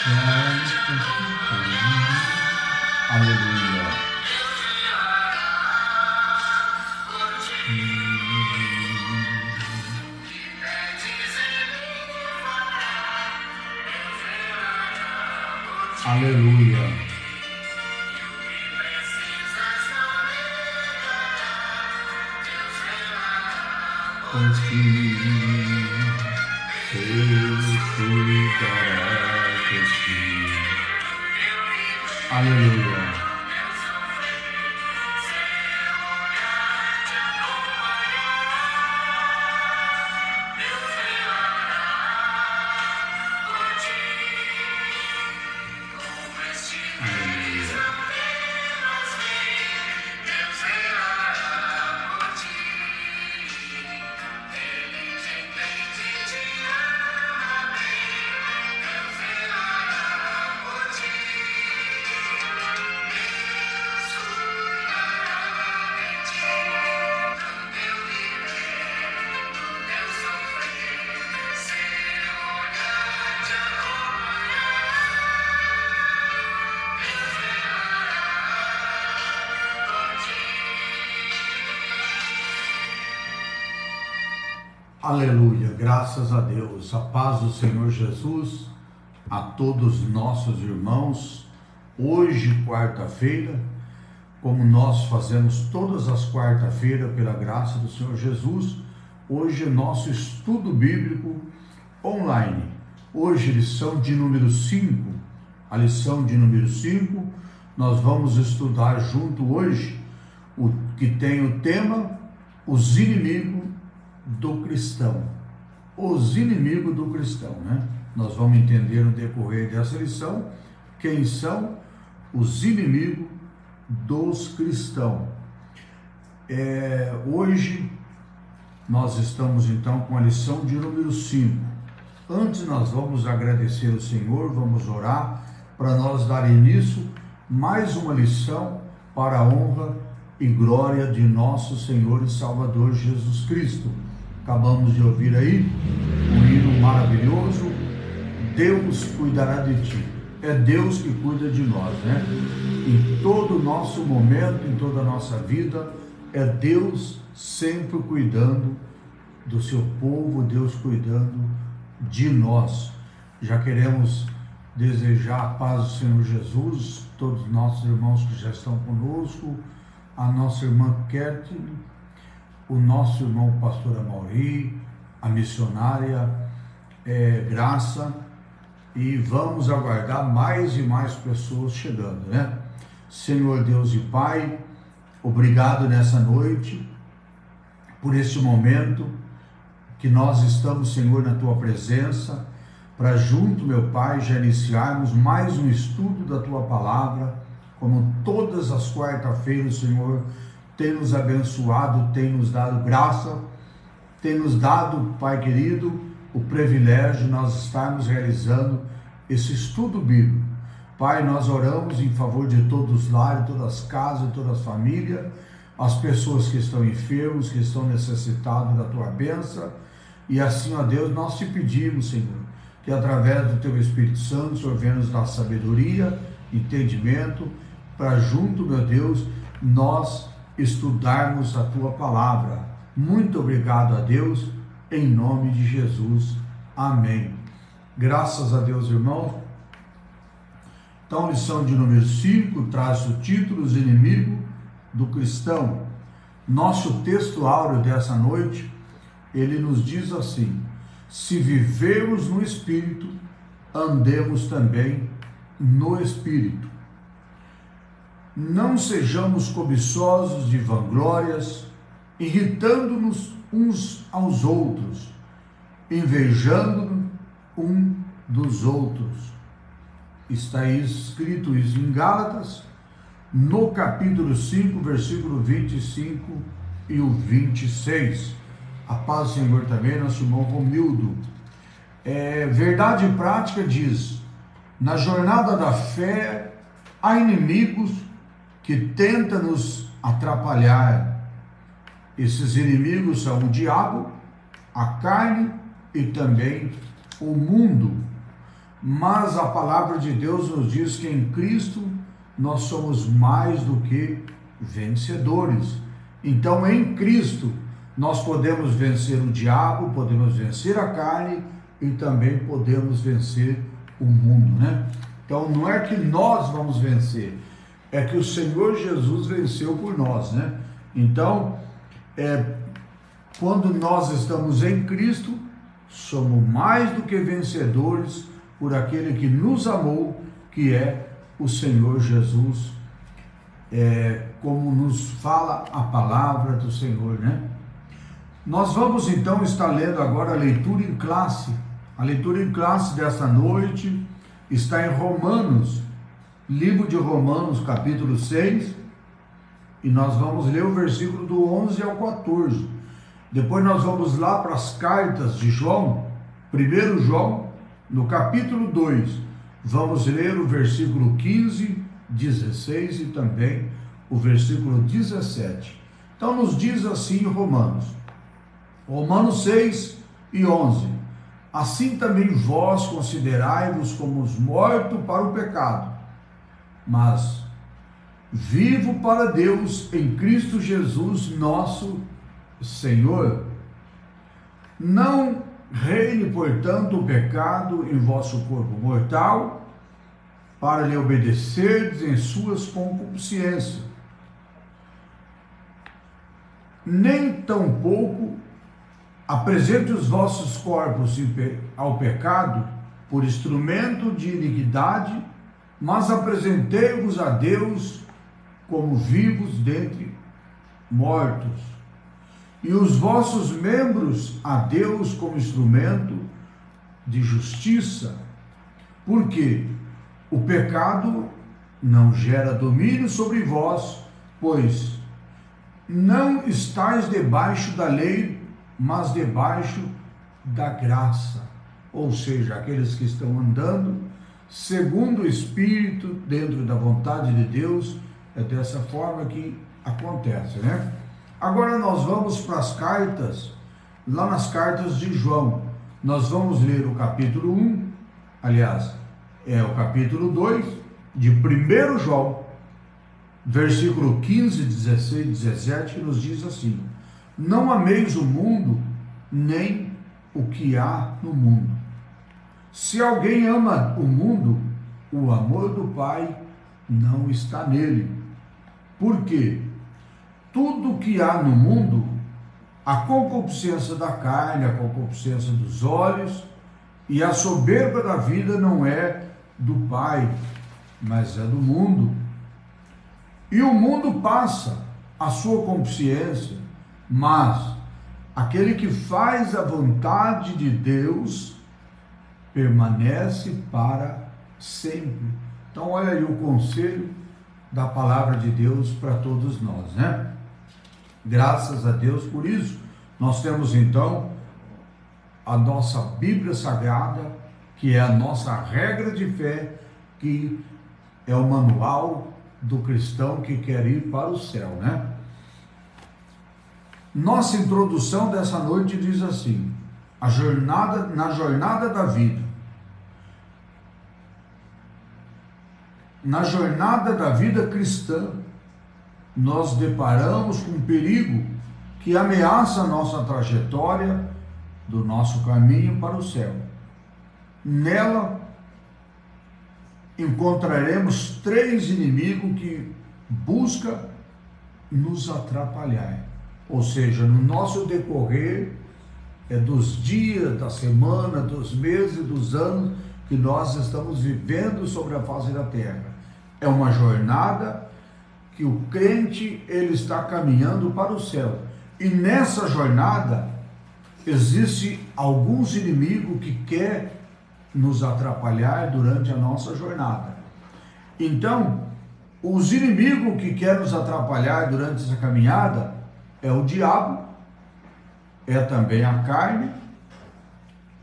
Aleluia. Aleluia. Porque Deus cuidará de ti. Aleluia. Aleluia, graças a Deus, a paz do Senhor Jesus a todos nossos irmãos. Hoje, quarta-feira, como nós fazemos todas as quarta-feiras pela graça do Senhor Jesus, hoje é nosso estudo bíblico online. Hoje, lição de número 5, a lição de número 5, nós vamos estudar junto hoje o que tem o tema, os inimigos do cristão. Os inimigos do cristão, né? Nós vamos entender no decorrer dessa lição quem são os inimigos dos cristãos. Hoje nós estamos então com a lição de número 5. Antes nós vamos agradecer ao Senhor, vamos orar para nós dar início mais uma lição para a honra e glória de nosso Senhor e Salvador Jesus Cristo. Acabamos de ouvir aí um hino maravilhoso, Deus cuidará de ti. É Deus que cuida de nós, né? Em todo o nosso momento, em toda a nossa vida, é Deus sempre cuidando do seu povo, Deus cuidando de nós. Já queremos desejar a paz do Senhor Jesus, todos os nossos irmãos que já estão conosco, a nossa irmã Kathleen, o nosso irmão pastor Amauri, a missionária Graça, e vamos aguardar mais e mais pessoas chegando, né? Senhor Deus e Pai, obrigado nessa noite, por esse momento que nós estamos, Senhor, na Tua presença, para junto, meu Pai, já iniciarmos mais um estudo da Tua Palavra, como todas as quarta-feiras, Senhor, tem nos abençoado, tem nos dado graça, tem nos dado, Pai querido, o privilégio de nós estarmos realizando esse estudo bíblico. Pai, nós oramos em favor de todos os lares, todas as casas, todas as famílias, as pessoas que estão enfermos, que estão necessitados da Tua bênção, e assim, ó Deus, nós te pedimos, Senhor, que através do Teu Espírito Santo, o Senhor venha nos dar sabedoria, entendimento, para junto, meu Deus, nós estudarmos a Tua Palavra. Muito obrigado a Deus, em nome de Jesus. Amém. Graças a Deus, irmãos. Então, lição de número 5 traz o título, os inimigos do cristão. Nosso texto áureo dessa noite, ele nos diz assim: se vivermos no Espírito, andemos também no Espírito. Não sejamos cobiçosos de vanglórias, irritando-nos uns aos outros, invejando um dos outros. Está escrito isso em Gálatas, no capítulo 5, versículo 25 e o 26. A paz do Senhor também, nosso irmão Romildo. Verdade prática diz: na jornada da fé há inimigos que tentam nos atrapalhar. Esses inimigos são o diabo, a carne e também o mundo. mas a palavra de Deus nos diz que em Cristo nós somos mais do que vencedores. Então, em Cristo, nós podemos vencer o diabo, podemos vencer a carne e também podemos vencer o mundo, né? Então, não é que nós vamos vencer, é que o Senhor Jesus venceu por nós, né? Então, quando nós estamos em Cristo, somos mais do que vencedores por aquele que nos amou, que é o Senhor Jesus, como nos fala a palavra do Senhor, né? Nós vamos então estar lendo agora a leitura em classe. A leitura em classe desta noite está em Romanos, livro de Romanos, capítulo 6, e nós vamos ler o versículo do 11 ao 14. Depois nós vamos lá para as cartas de João, 1 João, no capítulo 2, vamos ler o versículo 15, 16 e também o versículo 17. Então nos diz assim Romanos 6 e 11: assim também vós considerai-vos como os mortos para o pecado, mas vivo para Deus em Cristo Jesus nosso Senhor. Não reine, portanto, o pecado em vosso corpo mortal, para lhe obedecerdes em suas concupiscências. Nem tampouco apresente os vossos corpos ao pecado por instrumento de iniquidade, mas apresentei-vos a Deus como vivos dentre mortos, e os vossos membros a Deus como instrumento de justiça, porque o pecado não gera domínio sobre vós, pois não estáis debaixo da lei, mas debaixo da graça. Ou seja, aqueles que estão andando segundo o Espírito, dentro da vontade de Deus, é dessa forma que acontece, né? Agora nós vamos para as cartas, lá nas cartas de João. Nós vamos ler o capítulo 1, aliás, o capítulo 2 de 1 João, versículo 15, 16 e 17, nos diz assim: não ameis o mundo, nem o que há no mundo. Se alguém ama o mundo, o amor do Pai não está nele. Porque tudo que há no mundo, a concupiscência da carne, a concupiscência dos olhos e a soberba da vida não é do Pai, mas é do mundo. E o mundo passa, a sua concupiscência, mas aquele que faz a vontade de Deus permanece para sempre. Então olha aí o conselho da palavra de Deus para todos nós, né? Graças a Deus por isso. Nós temos então a nossa Bíblia Sagrada, que é a nossa regra de fé, que é o manual do cristão que quer ir para o céu, né? Nossa introdução dessa noite diz assim: na jornada da vida. Na jornada da vida cristã, nós deparamos com um perigo que ameaça a nossa trajetória do nosso caminho para o céu. Nela, encontraremos 3 inimigos que buscam nos atrapalhar. Ou seja, no nosso decorrer dos dias, da semana, dos meses, dos anos que nós estamos vivendo sobre a face da terra. É uma jornada que o crente ele está caminhando para o céu. E nessa jornada existe alguns inimigos que querem nos atrapalhar durante a nossa jornada. Então, os inimigos que querem nos atrapalhar durante essa caminhada é o diabo, é também a carne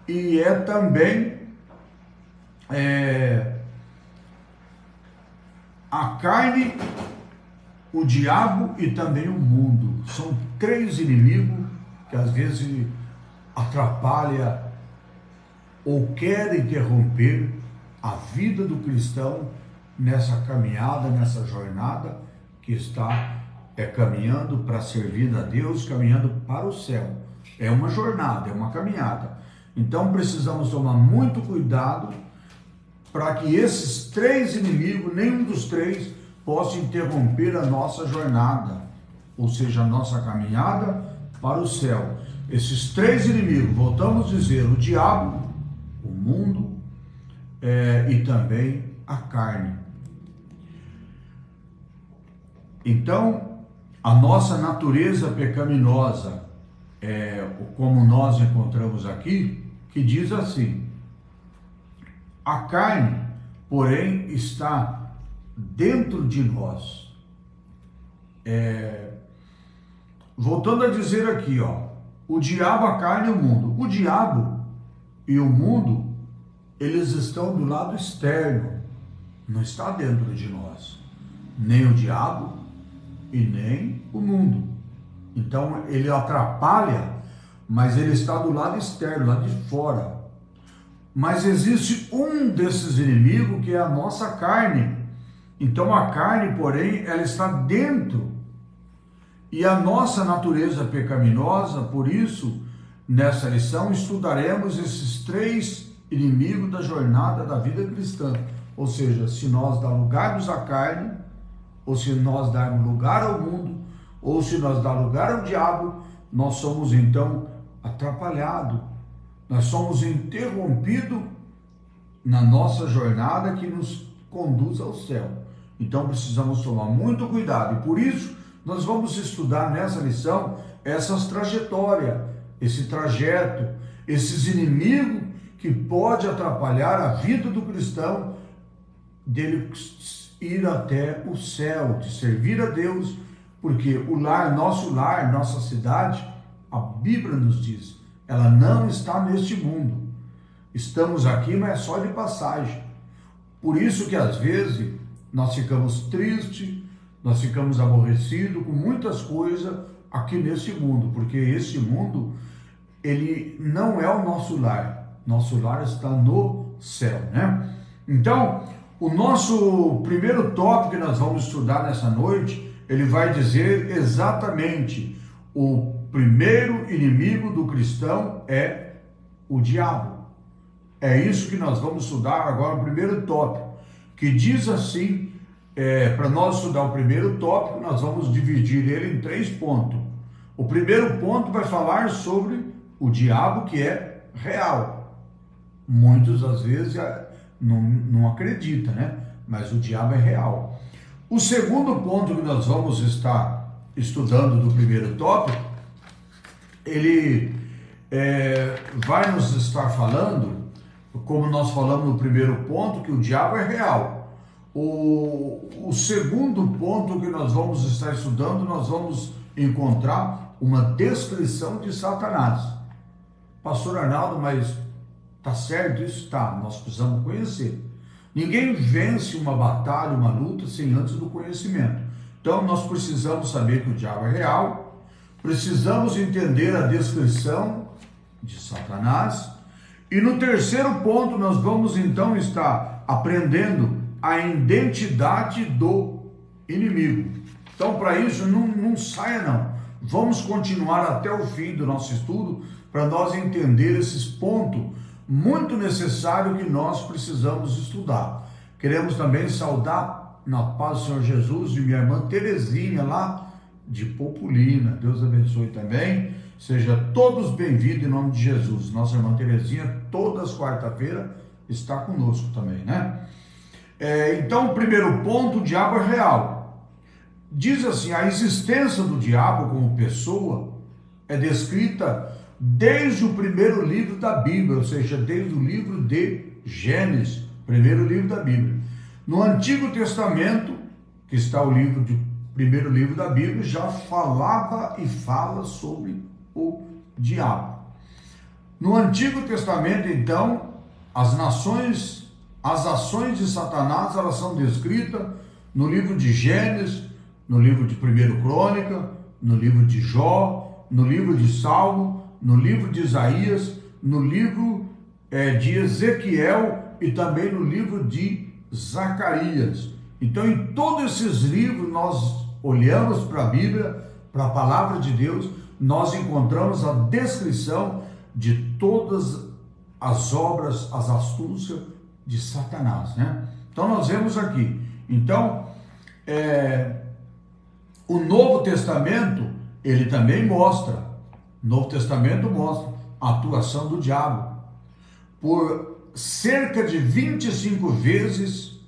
e é também a carne, o diabo e também o mundo. São 3 inimigos que às vezes atrapalham ou querem interromper a vida do cristão nessa caminhada, nessa jornada que está caminhando para servir a Deus, caminhando para o céu. É uma jornada, é uma caminhada. Então precisamos tomar muito cuidado para que esses três inimigos, nenhum dos três, possa interromper a nossa jornada, ou seja, a nossa caminhada para o céu. Esses três inimigos, voltamos a dizer, o diabo, o mundo e também a carne. Então, a nossa natureza pecaminosa, como nós encontramos aqui, que diz assim: a carne, porém, está dentro de nós. Voltando a dizer aqui, o diabo, a carne e o mundo. O diabo e o mundo, eles estão do lado externo, não está dentro de nós. Nem o diabo e nem o mundo. Então ele atrapalha, mas ele está do lado externo, lá de fora. Mas existe um desses inimigos que é a nossa carne. Então a carne, porém, ela está dentro. E a nossa natureza pecaminosa, por isso, nessa lição estudaremos esses três inimigos da jornada da vida cristã. Ou seja, se nós darmos à carne, ou se nós darmos lugar ao mundo, ou se nós darmos lugar ao diabo, nós somos então atrapalhados, nós somos interrompidos na nossa jornada que nos conduz ao céu. Então precisamos tomar muito cuidado, e por isso nós vamos estudar nessa lição essas trajetórias, esse trajeto, esses inimigos que pode atrapalhar a vida do cristão, dele ir até o céu, de servir a Deus, porque o lar, nossa cidade, a Bíblia nos diz, ela não está neste mundo. Estamos aqui, mas é só de passagem. Por isso que às vezes nós ficamos tristes, nós ficamos aborrecidos com muitas coisas aqui nesse mundo, porque esse mundo, ele não é o nosso lar. Nosso lar está no céu, né? Então, o nosso primeiro tópico que nós vamos estudar nessa noite, ele vai dizer exatamente: o primeiro inimigo do cristão é o diabo. É isso que nós vamos estudar agora, o primeiro tópico, que diz assim, para nós estudar o primeiro tópico, nós vamos dividir ele em 3 pontos. O primeiro ponto vai falar sobre o diabo, que é real. Muitos, às vezes, não acreditam, né? Mas o diabo é real. O segundo ponto que nós vamos estar estudando do primeiro tópico, ele vai nos estar falando, como nós falamos no primeiro ponto, que o diabo é real. O segundo ponto que nós vamos estar estudando, nós vamos encontrar uma descrição de Satanás. Pastor Arnaldo, mas tá certo isso? Tá, nós precisamos conhecer. Ninguém vence uma batalha, uma luta, sem antes do conhecimento. Então nós precisamos saber que o diabo é real, precisamos entender a descrição de Satanás, e no terceiro ponto nós vamos então estar aprendendo a identidade do inimigo. Então, para isso, não saia não. Vamos continuar até o fim do nosso estudo para nós entender esses pontos muito necessários que nós precisamos estudar. Queremos também saudar na paz do Senhor Jesus de minha irmã Terezinha lá de Populina. Deus abençoe também. Seja todos bem-vindos em nome de Jesus. Nossa irmã Terezinha, todas as quarta-feiras, está conosco também, né? Então, o primeiro ponto, o diabo é real. Diz assim, a existência do diabo como pessoa é descrita desde o primeiro livro da Bíblia, ou seja, desde o livro de Gênesis, primeiro livro da Bíblia. No Antigo Testamento, que está o primeiro livro da Bíblia, já falava e fala sobre o diabo. No Antigo Testamento, então, as ações de Satanás, elas são descritas no livro de Gênesis, no livro de 1 Crônica, no livro de Jó, no livro de Salmo, no livro de Isaías, no livro de Ezequiel e também no livro de Zacarias. Então, em todos esses livros, nós olhamos para a Bíblia, para a palavra de Deus, nós encontramos a descrição de todas as obras, as astúcias de Satanás, né? Então, nós vemos aqui. Então, o Novo Testamento, ele também mostra, o Novo Testamento mostra a atuação do diabo por cerca de 25 vezes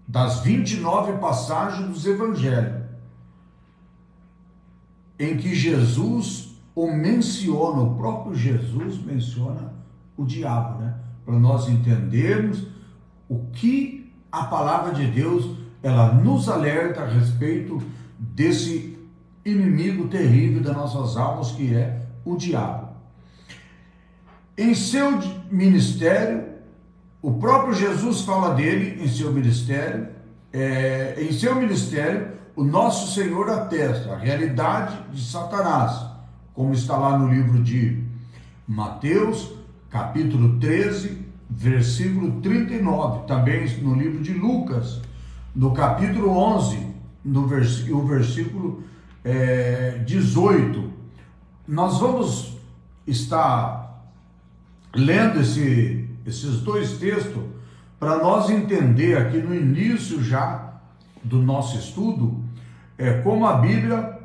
das 29 passagens dos evangelhos, em que Jesus o menciona, o próprio Jesus menciona o diabo, né? Para nós entendermos o que a palavra de Deus, ela nos alerta a respeito desse inimigo terrível das nossas almas, que é o diabo. Em seu ministério, o próprio Jesus fala dele em seu ministério. Em seu ministério, o nosso Senhor atesta a realidade de Satanás, como está lá no livro de Mateus, capítulo 13, versículo 39, também no livro de Lucas, no capítulo 11, o versículo 18. Nós vamos estar lendo esses dois textos para nós entender aqui no início já do nosso estudo como a Bíblia,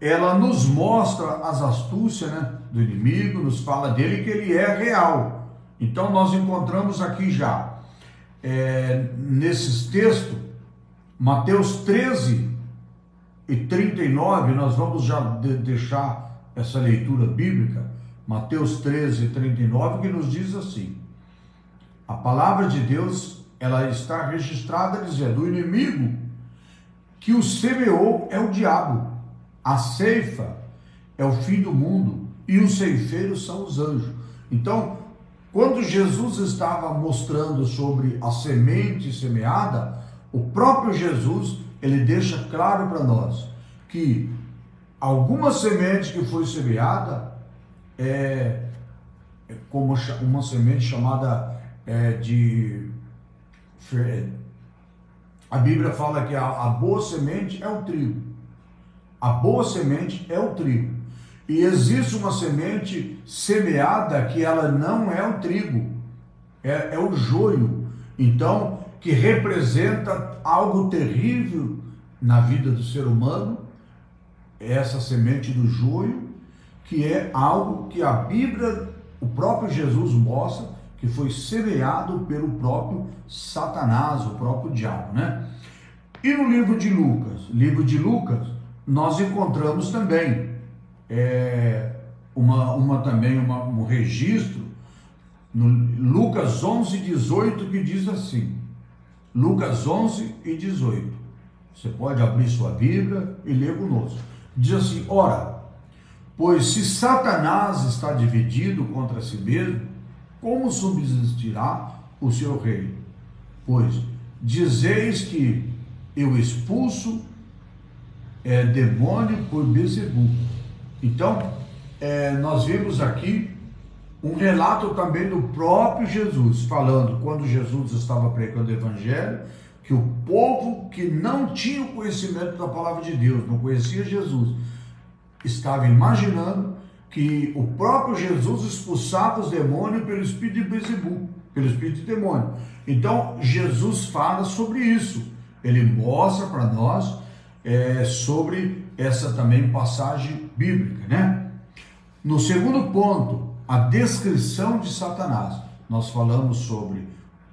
ela nos mostra as astúcias, né, do inimigo, nos fala dele que ele é real. Então nós encontramos aqui já nesses textos, Mateus 13 e 39, nós vamos já deixar essa leitura bíblica, Mateus 13 e 39, que nos diz assim: a palavra de Deus, ela está registrada dizendo: o inimigo que o semeou é o diabo, a ceifa é o fim do mundo e os ceifeiros são os anjos. Então, quando Jesus estava mostrando sobre a semente semeada, o próprio Jesus, ele deixa claro para nós que alguma semente que foi semeada é como uma semente chamada a Bíblia fala que a boa semente é o trigo. A boa semente é o trigo. E existe uma semente semeada que ela não é o trigo, é o joio. Então, que representa algo terrível na vida do ser humano, essa semente do joio, que é algo que a Bíblia, o próprio Jesus mostra, que foi semeado pelo próprio Satanás, o próprio diabo, né? E no livro de Lucas, nós encontramos também um registro no Lucas 11, 18, que diz assim, Lucas 11 e 18, você pode abrir sua Bíblia e ler conosco. Diz assim: ora, pois se Satanás está dividido contra si mesmo, como subsistirá o seu reino? Pois dizeis que eu expulso demônio por Beelzebul. Então, nós vimos aqui um relato também do próprio Jesus, falando, quando Jesus estava pregando o evangelho, que o povo que não tinha o conhecimento da palavra de Deus, não conhecia Jesus, estava imaginando que o próprio Jesus expulsava os demônios pelo espírito de Beelzebul, pelo espírito de demônio. Então, Jesus fala sobre isso. Ele mostra para nós sobre essa também passagem bíblica, né? No segundo ponto, a descrição de Satanás. Nós falamos sobre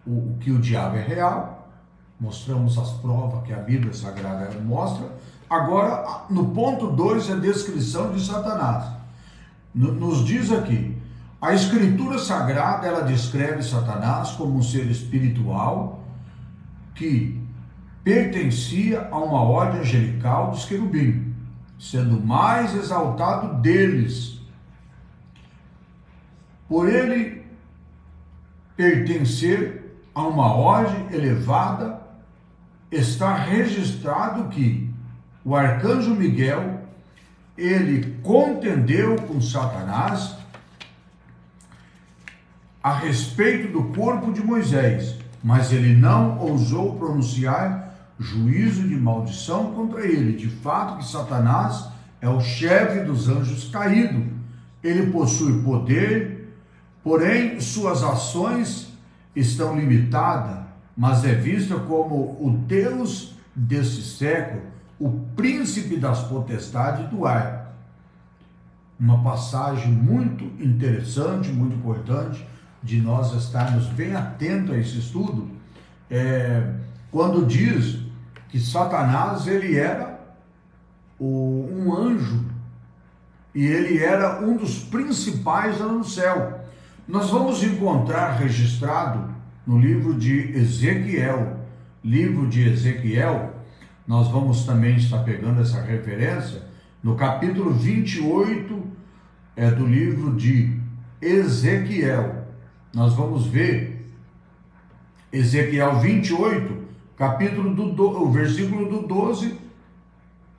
o que o diabo é real, mostramos as provas que a Bíblia Sagrada mostra. Agora, no ponto 2, a descrição de Satanás. Nos diz aqui, a Escritura Sagrada, ela descreve Satanás como um ser espiritual que pertencia a uma ordem angelical dos querubim, sendo o mais exaltado deles. Por ele pertencer a uma ordem elevada, está registrado que o arcanjo Miguel, ele contendeu com Satanás a respeito do corpo de Moisés, mas ele não ousou pronunciar juízo de maldição contra ele. De fato que Satanás é o chefe dos anjos caído. Ele possui poder, porém suas ações estão limitadas, mas é visto como o Deus desse século, o príncipe das potestades do ar. Uma passagem muito interessante, muito importante, de nós estarmos bem atentos a esse estudo, quando diz que Satanás, ele era um anjo, e ele era um dos principais lá no céu. Nós vamos encontrar registrado no livro de Ezequiel, nós vamos também estar pegando essa referência, no capítulo 28 do livro de Ezequiel. Nós vamos ver Ezequiel 28, o versículo do 12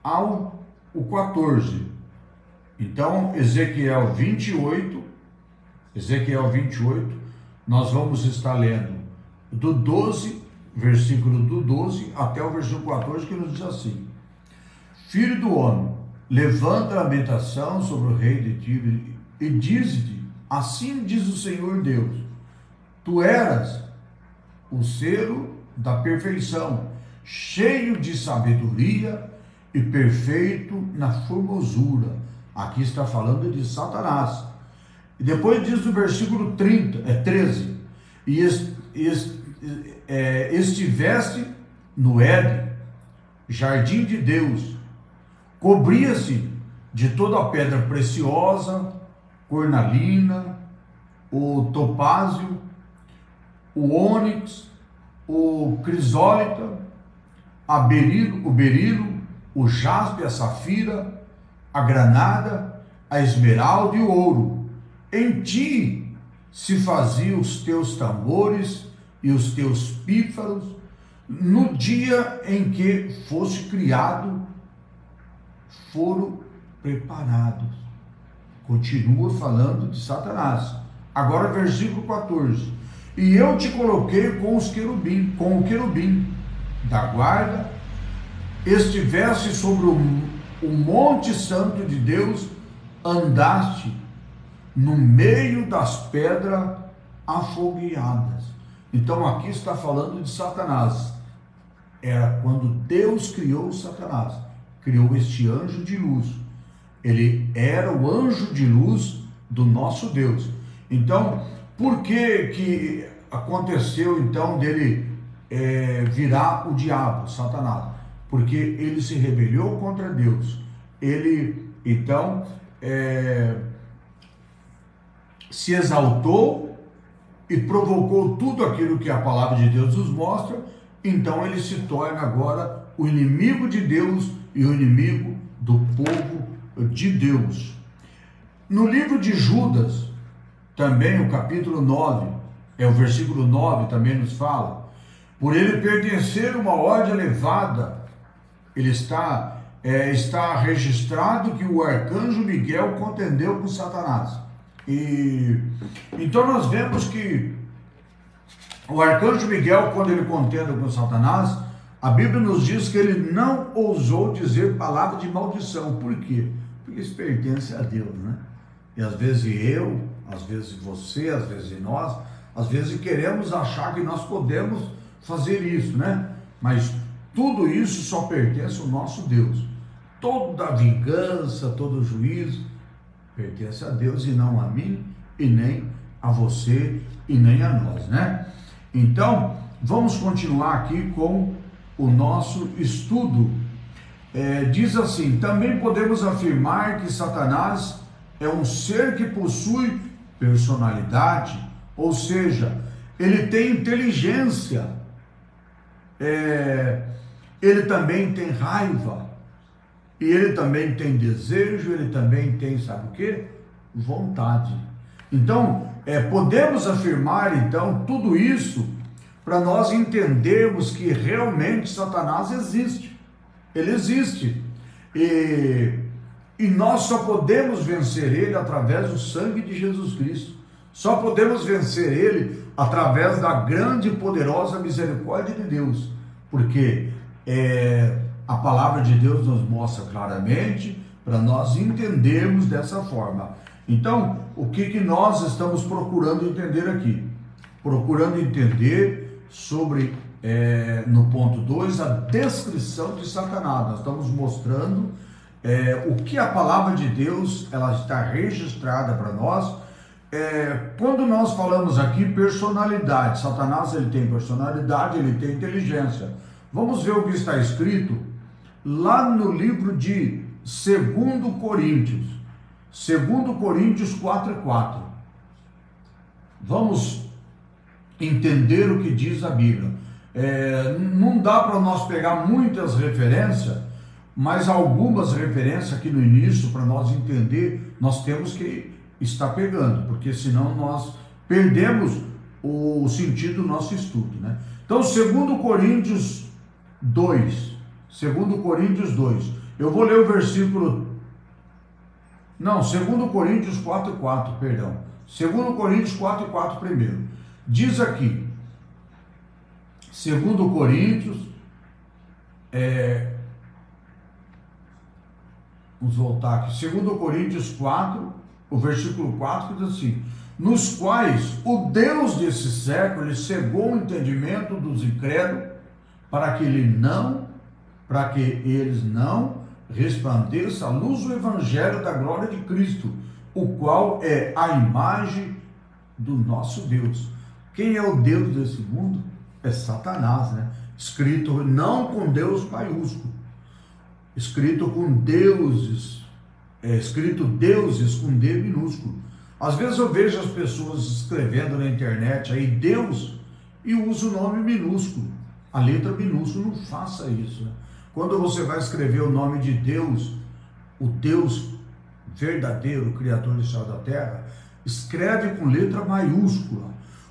ao 14. Então, Ezequiel 28, nós vamos estar lendo do 12, versículo do 12 até o versículo 14, que nos diz assim: Filho do homem, levanta a lamentação sobre o rei de Tiro e diz-lhe: assim diz o Senhor Deus, tu eras o selo da perfeição, cheio de sabedoria e perfeito na formosura. Aqui está falando de Satanás. E depois diz o versículo 13, e estiveste no Éden, jardim de Deus, cobria-se de toda a pedra preciosa, cornalina, o topázio, o ônix, o crisólita, o berilo, o jaspe, a safira, a granada, a esmeralda e o ouro. Em ti se faziam os teus tambores e os teus pífaros, no dia em que fosse criado, foram preparados. Continua falando de Satanás. Agora versículo 14. E eu te coloquei com o querubim da guarda, estivesse sobre o monte santo de Deus, andaste no meio das pedras afogueadas. Então aqui está falando de Satanás. Era quando Deus criou Satanás, criou este anjo de luz. Ele era o anjo de luz do nosso Deus. Então, por que aconteceu então dele virar o diabo, Satanás? Porque ele se rebelou contra Deus. Ele então se exaltou e provocou tudo aquilo que a palavra de Deus nos mostra. Então ele se torna agora o inimigo de Deus e o inimigo do povo de Deus. No livro de Judas, também o capítulo 9, o versículo 9 também nos fala: por ele pertencer uma ordem elevada, ele está registrado que o arcanjo Miguel contendeu com Satanás. E então nós vemos que o arcanjo Miguel, quando ele contenda com Satanás, a Bíblia nos diz que ele não ousou dizer palavra de maldição. Por quê? Porque isso pertence a Deus, né? E às vezes eu, às vezes você, às vezes nós, às vezes queremos achar que nós podemos fazer isso, né? Mas tudo isso só pertence ao nosso Deus. Toda a vingança, todo o juízo pertence a Deus e não a mim, e nem a você, e nem a nós, né? Então, vamos continuar aqui com o nosso estudo. Diz assim: também podemos afirmar que Satanás é um ser que possui personalidade, ou seja, ele tem inteligência, ele também tem raiva, e ele também tem desejo, ele também tem, sabe o quê? Vontade. Então, podemos afirmar, então, tudo isso para nós entendermos que realmente Satanás existe. Ele existe. E nós só podemos vencer ele através do sangue de Jesus Cristo. Só podemos vencer ele através da grande e poderosa misericórdia de Deus, porque a palavra de Deus nos mostra claramente para nós entendermos dessa forma. Então, o que nós estamos procurando entender aqui? Procurando entender sobre, no ponto 2, a descrição de Satanás. Nós estamos mostrando o que a palavra de Deus ela está registrada para nós. Quando nós falamos aqui personalidade, Satanás ele tem personalidade, ele tem inteligência. Vamos ver o que está escrito lá no livro de 2 Coríntios. 2 Coríntios 4:4. Vamos entender o que diz a Bíblia. Não dá para nós pegar muitas referências, mas algumas referências aqui no início, para nós entender, nós temos que estar pegando, porque senão nós perdemos o sentido do nosso estudo, né? Então, 2 Coríntios 2. 2 Coríntios 2. Eu vou ler o versículo... Não, 2 Coríntios 4:4, perdão. 2 Coríntios 4:4 primeiro. Diz aqui, 2 Coríntios, vamos voltar aqui, 2 Coríntios 4, o versículo 4 diz assim: nos quais o Deus desse século cegou o entendimento dos incrédulos, para que eles não resplandeça a luz do evangelho da glória de Cristo, o qual é a imagem do nosso Deus. Quem é o Deus desse mundo? É Satanás, né? Escrito não com Deus maiúsculo, escrito com deuses, escrito deuses com D minúsculo. Às vezes eu vejo as pessoas escrevendo na internet aí Deus e usa o nome minúsculo, a letra minúscula. Não faça isso, né? Quando você vai escrever o nome de Deus, o Deus verdadeiro, Criador do céu e da terra, escreve com letra maiúscula,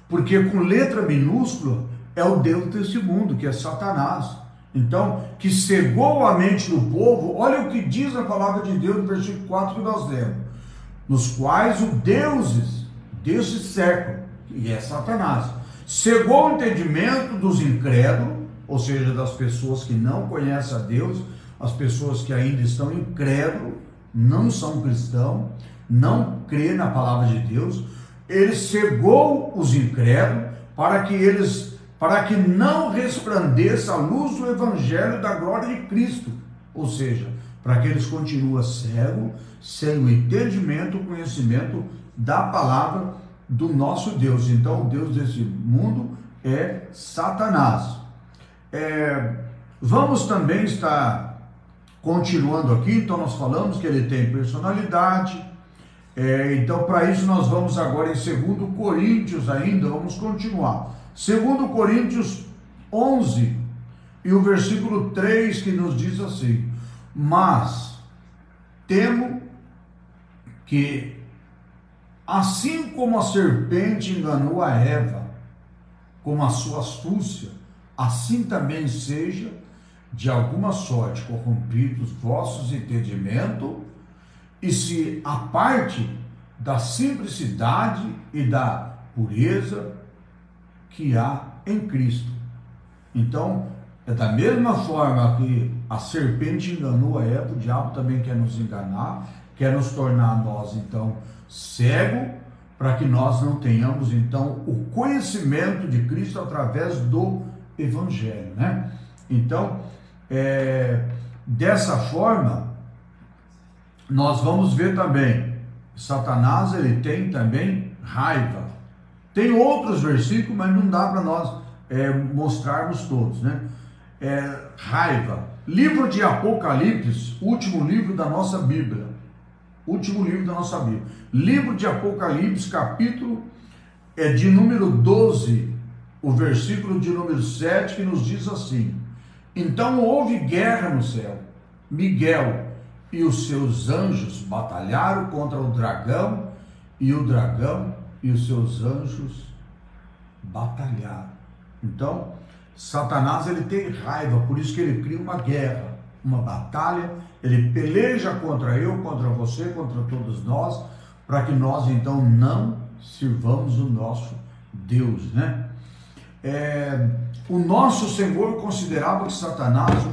porque com letra minúscula é o Deus desse mundo, que é Satanás. Então, que cegou a mente do povo. Olha o que diz a palavra de Deus no versículo 4 que nós lemos: nos quais o deuses desse século, que é Satanás, cegou o entendimento dos incrédulos, ou seja, das pessoas que não conhecem a Deus, as pessoas que ainda estão incrédulos, não são cristãos, não crê na palavra de Deus. Ele cegou os incrédulos para que não resplandeça a luz do evangelho da glória de Cristo, ou seja, para que eles continuem cegos, sem o entendimento, o conhecimento da palavra do nosso Deus. Então, o Deus desse mundo é Satanás. Vamos também estar continuando aqui. Então nós falamos que ele tem personalidade. Então para isso nós vamos agora em 2 Coríntios ainda, vamos continuar. 2 Coríntios 11 e o versículo 3 que nos diz assim: mas temo que assim como a serpente enganou a Eva com a sua astúcia, assim também seja de alguma sorte corrompidos vossos entendimentos, e se aparte da simplicidade e da pureza que há em Cristo. Então, é da mesma forma que a serpente enganou a Eva, o diabo também quer nos enganar, quer nos tornar nós, então, cego, para que nós não tenhamos, então, o conhecimento de Cristo através do Evangelho, né? Então, dessa forma, nós vamos ver também, Satanás, ele tem também raiva. Tem outros versículos, mas não dá para nós mostrarmos todos, né? Raiva. Livro de Apocalipse, último livro da nossa Bíblia. Último livro da nossa Bíblia. Livro de Apocalipse, capítulo de número 12, o versículo de número 7, que nos diz assim: então houve guerra no céu. Miguel e os seus anjos batalharam contra o dragão, e o dragão e os seus anjos batalharam. Então, Satanás, ele tem raiva, por isso que ele cria uma guerra, uma batalha, ele peleja contra eu, contra você, contra todos nós, para que nós então não sirvamos o nosso Deus, né? O nosso Senhor considerava que Satanás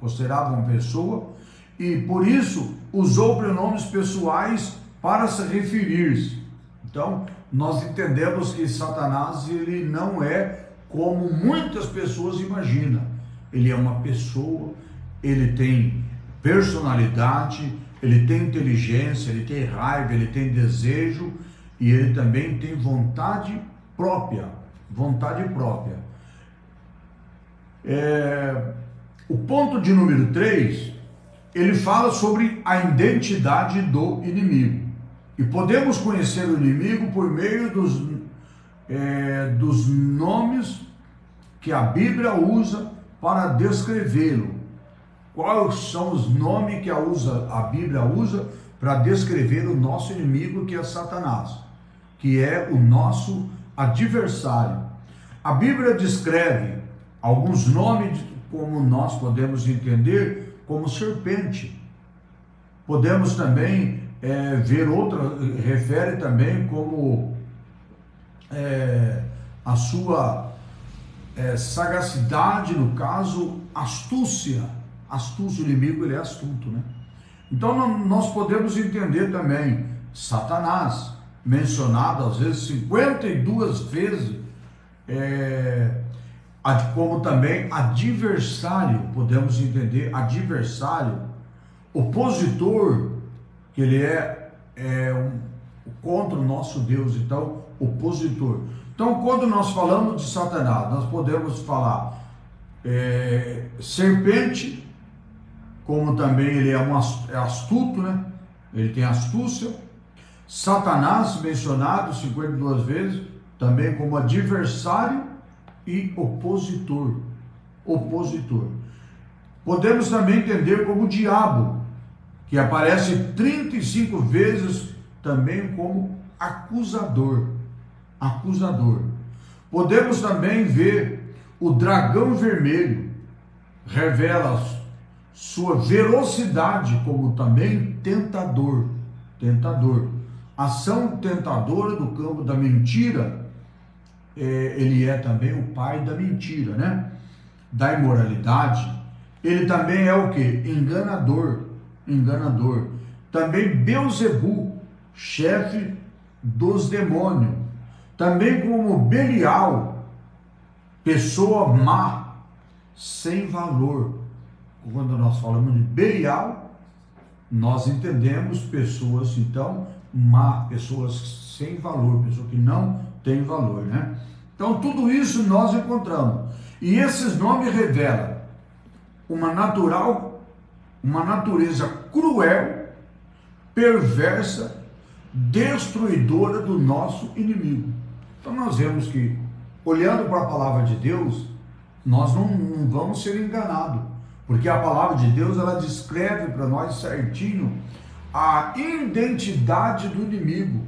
considerava uma pessoa, e por isso usou pronomes pessoais para se referir-se. Então, nós entendemos que Satanás, ele não é como muitas pessoas imaginam. Ele é uma pessoa, ele tem personalidade, ele tem inteligência, ele tem raiva, ele tem desejo, e ele também tem vontade própria. O ponto de número 3, ele fala sobre a identidade do inimigo. E podemos conhecer o inimigo por meio dos nomes que a Bíblia usa para descrevê-lo. Quais são os nomes que a Bíblia usa para descrever o nosso inimigo, que é Satanás, que é o nosso adversário? A Bíblia descreve alguns nomes, como nós podemos entender, como serpente. Podemos também ver outra, refere também como a sua sagacidade, no caso, astúcia. Astúcio, o inimigo, ele é astuto, né? Então nós podemos entender também Satanás, mencionado às vezes 52 vezes, como também adversário. Podemos entender adversário, opositor, que ele contra o nosso Deus, então opositor. Então, quando nós falamos de Satanás, nós podemos falar serpente, como também ele é astuto, né? Ele tem astúcia. Satanás, mencionado 52 vezes, também como adversário e opositor. Podemos também entender como diabo, que aparece 35 vezes também como acusador. Podemos também ver o dragão vermelho, revela sua velocidade, como também tentador. Ação tentadora do campo da mentira. Ele é também o pai da mentira, né? Da imoralidade. Ele também é o que? Enganador. Também Beelzebu, chefe dos demônios. Também como Belial, pessoa má, sem valor. Quando nós falamos de Belial, nós entendemos pessoas, então, má, pessoas sem valor, pessoas que não têm valor, né? Então, tudo isso nós encontramos. E esses nomes revelam uma natureza cruel, perversa, destruidora do nosso inimigo. Então, nós vemos que, olhando para a palavra de Deus, nós não vamos ser enganados, porque a palavra de Deus, ela descreve para nós certinho a identidade do inimigo,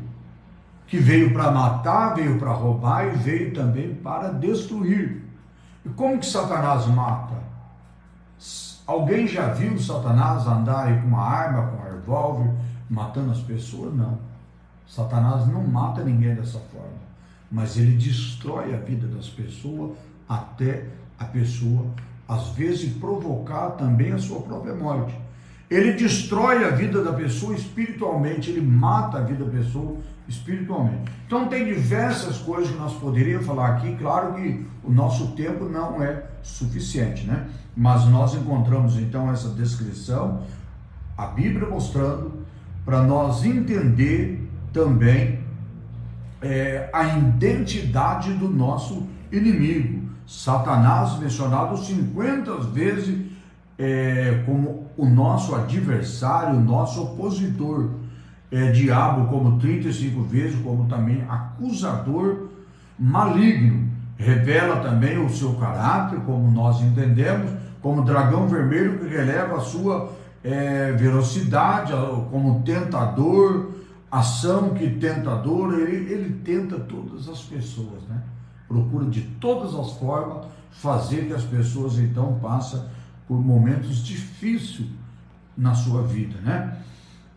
que veio para matar, veio para roubar e veio também para destruir. E como que Satanás mata? Alguém já viu Satanás andar aí com uma arma, com um revólver, matando as pessoas? Não. Satanás não mata ninguém dessa forma, mas ele destrói a vida das pessoas, até a pessoa, às vezes, provocar também a sua própria morte. Ele destrói a vida da pessoa espiritualmente, ele mata a vida da pessoa espiritualmente. Então tem diversas coisas que nós poderíamos falar aqui. Claro que o nosso tempo não é suficiente, né? Mas nós encontramos então essa descrição, a Bíblia mostrando, para nós entender também a identidade do nosso inimigo. Satanás, mencionado 50 vezes como o nosso adversário, o nosso opositor. Diabo como 35 vezes, como também acusador maligno. Revela também o seu caráter, como nós entendemos, como dragão vermelho, que releva a sua velocidade, como tentador, ação que tentador. Ele tenta todas as pessoas, né? Procura de todas as formas fazer que as pessoas então passem por momentos difíceis na sua vida, né?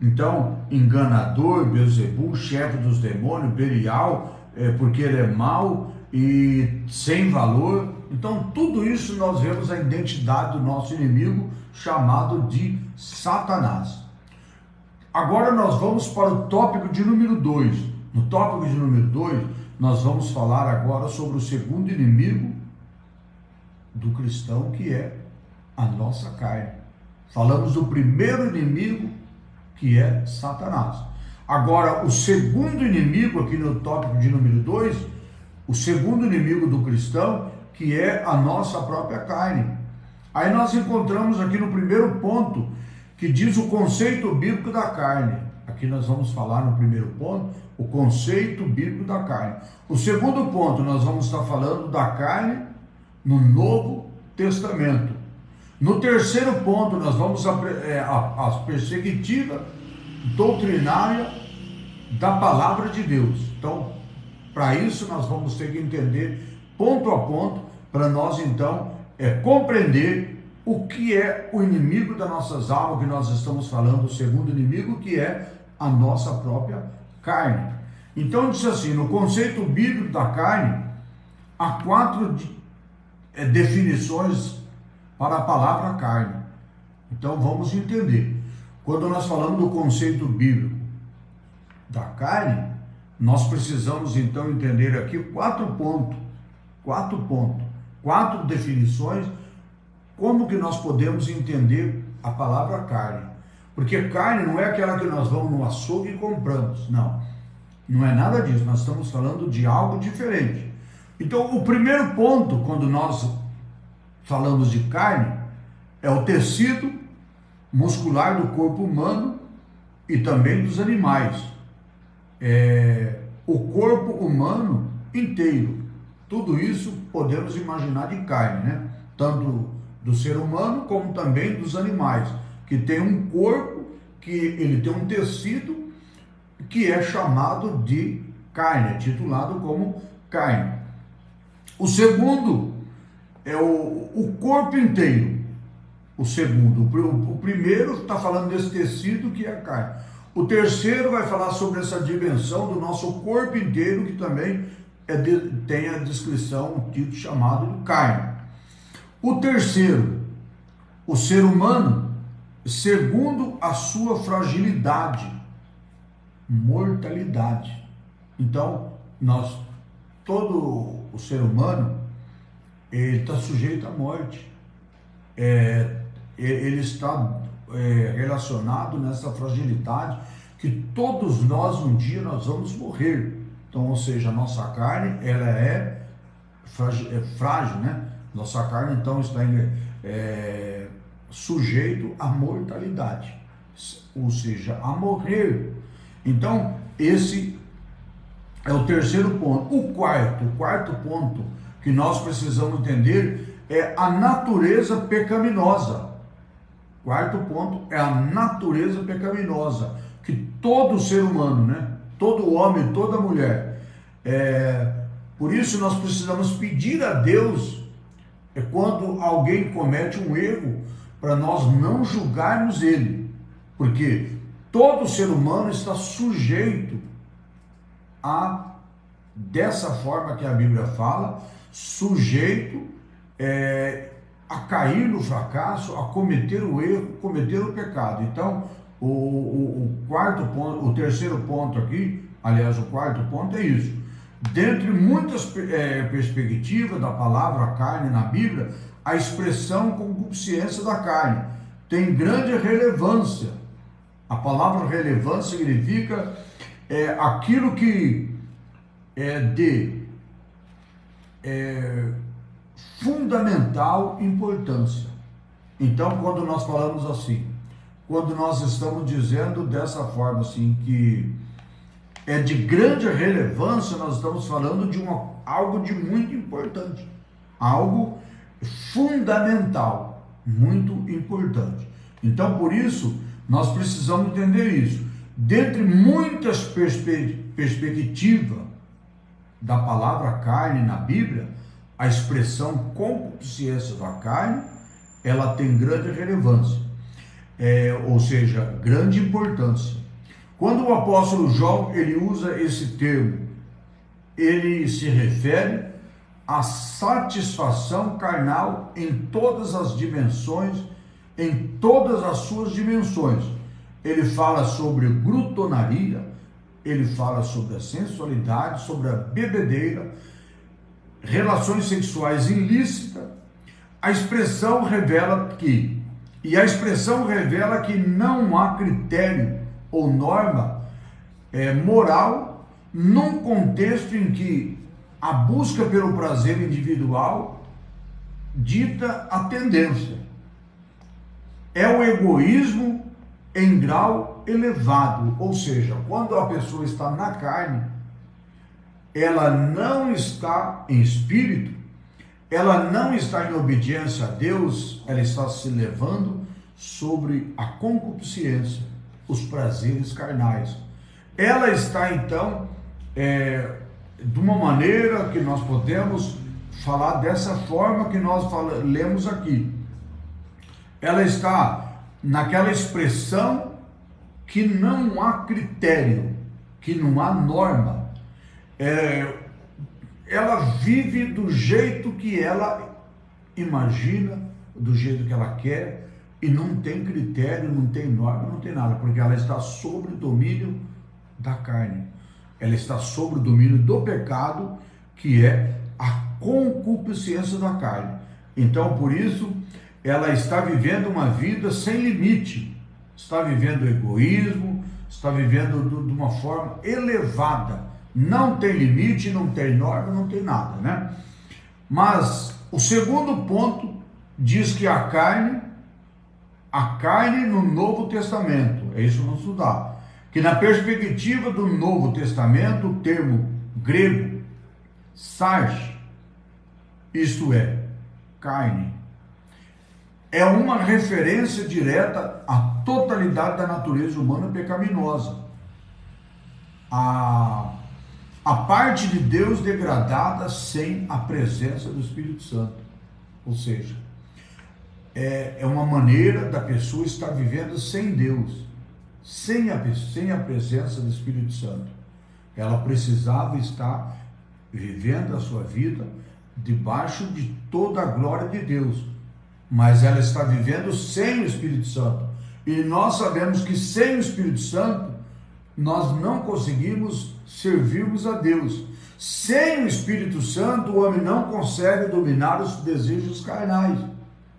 Então, enganador, Beelzebul, chefe dos demônios, Belial, porque ele é mau e sem valor. Então, tudo isso nós vemos a identidade do nosso inimigo, chamado de Satanás. Agora nós vamos para o tópico de número 2. No tópico de número 2, nós vamos falar agora sobre o segundo inimigo do cristão, que é a nossa carne. Falamos do primeiro inimigo, que é Satanás. Agora, o segundo inimigo, aqui no tópico de número 2, o segundo inimigo do cristão, que é a nossa própria carne. Aí nós encontramos aqui no primeiro ponto, que diz o conceito bíblico da carne. Aqui nós vamos falar no primeiro ponto, o conceito bíblico da carne. O segundo ponto, nós vamos estar falando da carne no Novo Testamento. No terceiro ponto, nós vamos a perspectiva doutrinária da palavra de Deus. Então, para isso nós vamos ter que entender ponto a ponto, para nós então compreender o que é o inimigo das nossas almas, que nós estamos falando, o segundo inimigo, que é a nossa própria carne. Então, diz assim, no conceito bíblico da carne, há 4 definições para a palavra carne. Então, vamos entender. Quando nós falamos do conceito bíblico da carne, nós precisamos então entender aqui 4 pontos, 4 definições, como que nós podemos entender a palavra carne. Porque carne não é aquela que nós vamos no açougue e compramos, não é nada disso, nós estamos falando de algo diferente. Então, o primeiro ponto, quando nós falamos de carne, é o tecido muscular do corpo humano e também dos animais. O corpo humano inteiro, tudo isso podemos imaginar de carne, né? Tanto do ser humano como também dos animais, que tem um corpo, que ele tem um tecido que é chamado de carne, é titulado como carne. O segundo é o corpo inteiro. O segundo, o primeiro está falando desse tecido que é a carne. O terceiro vai falar sobre essa dimensão do nosso corpo inteiro, que também tem a descrição, um título chamado de carne. O terceiro, o ser humano, segundo a sua fragilidade, mortalidade. Então, todo o ser humano, ele está sujeito à morte. Ele está relacionado nessa fragilidade, que todos nós um dia nós vamos morrer. Então, ou seja, a nossa carne, ela é frágil, né? Nossa carne então está sujeito à mortalidade, ou seja, a morrer. Então, esse é o terceiro ponto. O quarto ponto que nós precisamos entender é a natureza pecaminosa. Quarto ponto é a natureza pecaminosa, que todo ser humano, né? Todo homem, toda mulher. Por isso nós precisamos pedir a Deus, quando alguém comete um erro, para nós não julgarmos ele, porque todo ser humano está sujeito dessa forma que a Bíblia fala, sujeito a cair no fracasso, a cometer o erro, cometer o pecado. Então, o quarto ponto, o terceiro ponto aqui, aliás, o quarto ponto é isso. Dentre muitas perspectivas da palavra carne na Bíblia, a expressão concupiscência da carne tem grande relevância. A palavra relevância significa aquilo que é de fundamental importância. Então, quando nós falamos assim, quando nós estamos dizendo dessa forma assim, que é de grande relevância, nós estamos falando de algo de muito importante, algo fundamental, muito importante. Então, por isso, nós precisamos entender isso. Dentre muitas perspectivas da palavra carne na Bíblia, a expressão concupiscência da carne, ela tem grande relevância. ou seja, grande importância. Quando o apóstolo João ele usa esse termo, ele se refere à satisfação carnal em todas as dimensões, em todas as suas dimensões. Ele fala sobre glutonaria, ele fala sobre a sensualidade, sobre a bebedeira, relações sexuais ilícitas. A expressão revela que não há critério ou norma moral num contexto em que a busca pelo prazer individual dita a tendência. É o egoísmo em grau elevado, ou seja, quando a pessoa está na carne, ela não está em espírito, ela não está em obediência a Deus, ela está se levando sobre a concupiscência, os prazeres carnais. Ela está então de uma maneira que nós podemos falar dessa forma que nós lemos aqui. Ela está naquela expressão que não há critério, que não há norma. Ela vive do jeito que ela imagina, do jeito que ela quer, e não tem critério, não tem norma, não tem nada, porque ela está sob o domínio da carne. Ela está sob o domínio do pecado, que é a concupiscência da carne. Então, por isso, ela está vivendo uma vida sem limite, está vivendo egoísmo, está vivendo de uma forma elevada, não tem limite, não tem norma, não tem nada, né? Mas o segundo ponto diz que a carne no Novo Testamento, é isso que vamos estudar, que na perspectiva do Novo Testamento, o termo grego, sarx, isto é, carne, é uma referência direta à totalidade da natureza humana pecaminosa. A parte de Deus degradada sem a presença do Espírito Santo. Ou seja, é uma maneira da pessoa estar vivendo sem Deus, sem a presença do Espírito Santo. Ela precisava estar vivendo a sua vida debaixo de toda a glória de Deus, mas ela está vivendo sem o Espírito Santo. E nós sabemos que sem o Espírito Santo nós não conseguimos servirmos a Deus. Sem o Espírito Santo o homem não consegue dominar os desejos carnais,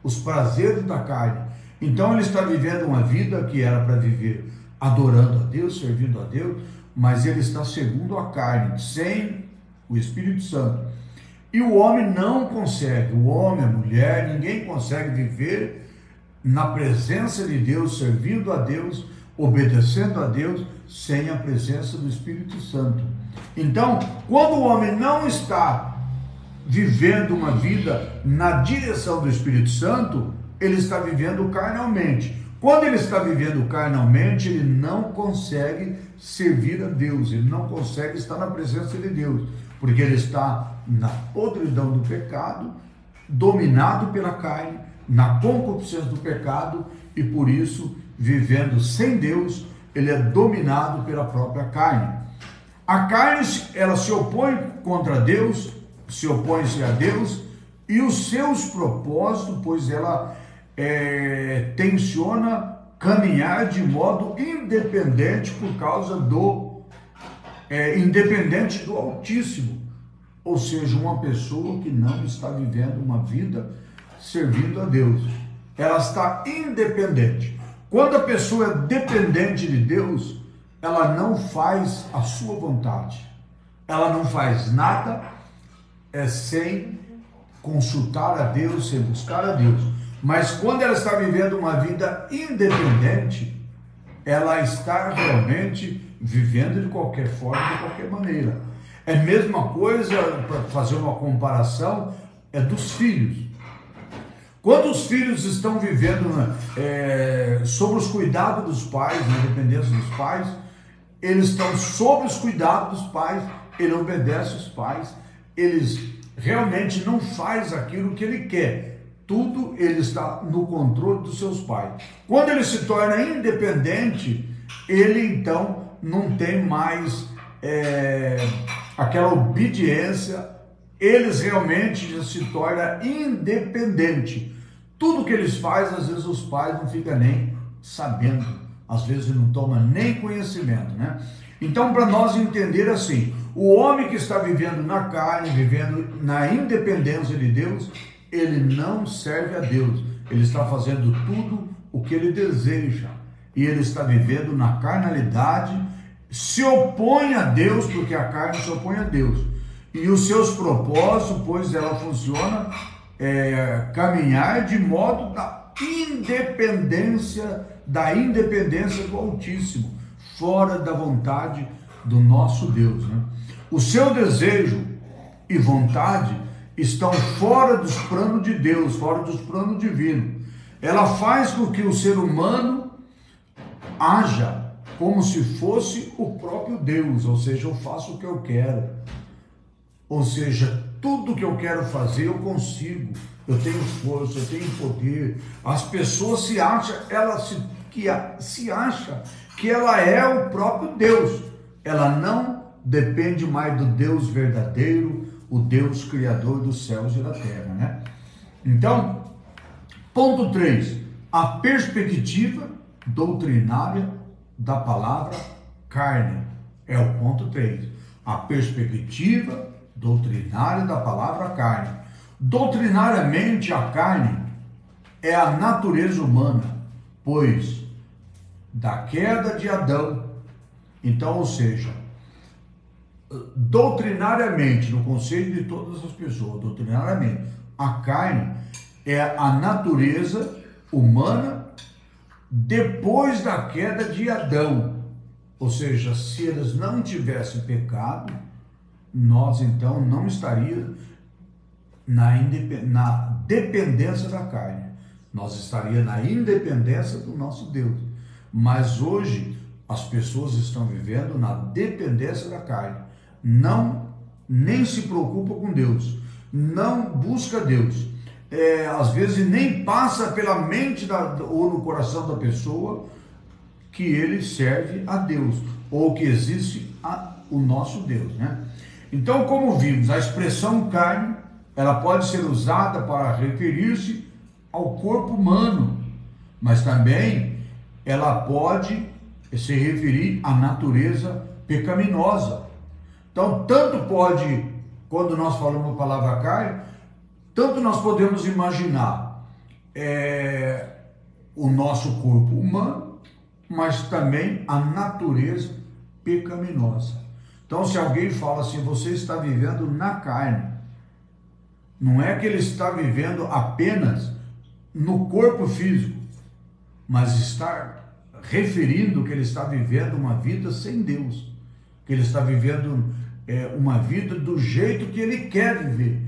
os prazeres da carne. Então ele está vivendo uma vida que era para viver adorando a Deus, servindo a Deus, mas ele está segundo a carne, sem o Espírito Santo. E o homem não consegue, o homem, a mulher, ninguém consegue viver na presença de Deus, servindo a Deus, obedecendo a Deus, sem a presença do Espírito Santo. Então, quando o homem não está vivendo uma vida na direção do Espírito Santo, ele está vivendo carnalmente. Quando ele está vivendo carnalmente, ele não consegue servir a Deus, ele não consegue estar na presença de Deus, porque ele está na podridão do pecado, dominado pela carne, na concupiscência do pecado, e por isso, vivendo sem Deus, ele é dominado pela própria carne. A carne, ela se opõe contra Deus, se opõe-se a Deus e os seus propósitos, pois ela tenciona caminhar de modo independente por causa independente do Altíssimo, ou seja, uma pessoa que não está vivendo uma vida servindo a Deus, ela está independente. Quando a pessoa é dependente de Deus, ela não faz a sua vontade, ela não faz nada sem consultar a Deus, sem buscar a Deus. Mas quando ela está vivendo uma vida independente, ela está realmente vivendo de qualquer forma, de qualquer maneira. É a mesma coisa, para fazer uma comparação, dos filhos. Quando os filhos estão vivendo sob os cuidados dos pais, na dependência dos pais, eles estão sob os cuidados dos pais, ele obedece os pais, eles realmente não faz aquilo que ele quer, tudo ele está no controle dos seus pais. Quando ele se torna independente, ele então não tem mais aquela obediência, eles realmente já se tornam independentes. Tudo que eles fazem, às vezes os pais não ficam nem sabendo, às vezes não tomam nem conhecimento, né? Então, para nós entender assim, o homem que está vivendo na carne, vivendo na independência de Deus, ele não serve a Deus, ele está fazendo tudo o que ele deseja, e ele está vivendo na carnalidade, se opõe a Deus, porque a carne se opõe a Deus, e os seus propósitos, pois ela funciona, caminhar de modo da independência do Altíssimo, fora da vontade do nosso Deus, né? O seu desejo e vontade estão fora dos planos de Deus, fora dos planos divinos. Ela faz com que o ser humano haja como se fosse o próprio Deus, ou seja, eu faço o que eu quero, ou seja, tudo que eu quero fazer eu consigo, eu tenho força, eu tenho poder. As pessoas se acham, se acha que ela é o próprio Deus, ela não depende mais do Deus verdadeiro, o Deus criador dos céus e da terra, né? Então, ponto 3, a perspectiva doutrinária da palavra carne, é o ponto 3, a perspectiva doutrinária da palavra carne. Doutrinariamente, a carne é a natureza humana, pois da queda de Adão, então, ou seja, doutrinariamente, no conceito de todas as pessoas, doutrinariamente, a carne é a natureza humana depois da queda de Adão, ou seja, se eles não tivessem pecado, nós então não estaríamos na dependência da carne, nós estaríamos na independência do nosso Deus. Mas hoje as pessoas estão vivendo na dependência da carne, nem se preocupa com Deus, não busca Deus, às vezes nem passa pela mente ou no coração da pessoa que ele serve a Deus, ou que existe o nosso Deus, né? Então, como vimos, a expressão carne, ela pode ser usada para referir-se ao corpo humano, mas também ela pode se referir à natureza pecaminosa. Então, tanto pode, quando nós falamos a palavra carne, tanto nós podemos imaginar o nosso corpo humano, mas também a natureza pecaminosa. Então, se alguém fala assim, você está vivendo na carne, não é que ele está vivendo apenas no corpo físico, mas está referindo que ele está vivendo uma vida sem Deus, que ele está vivendo uma vida do jeito que ele quer viver,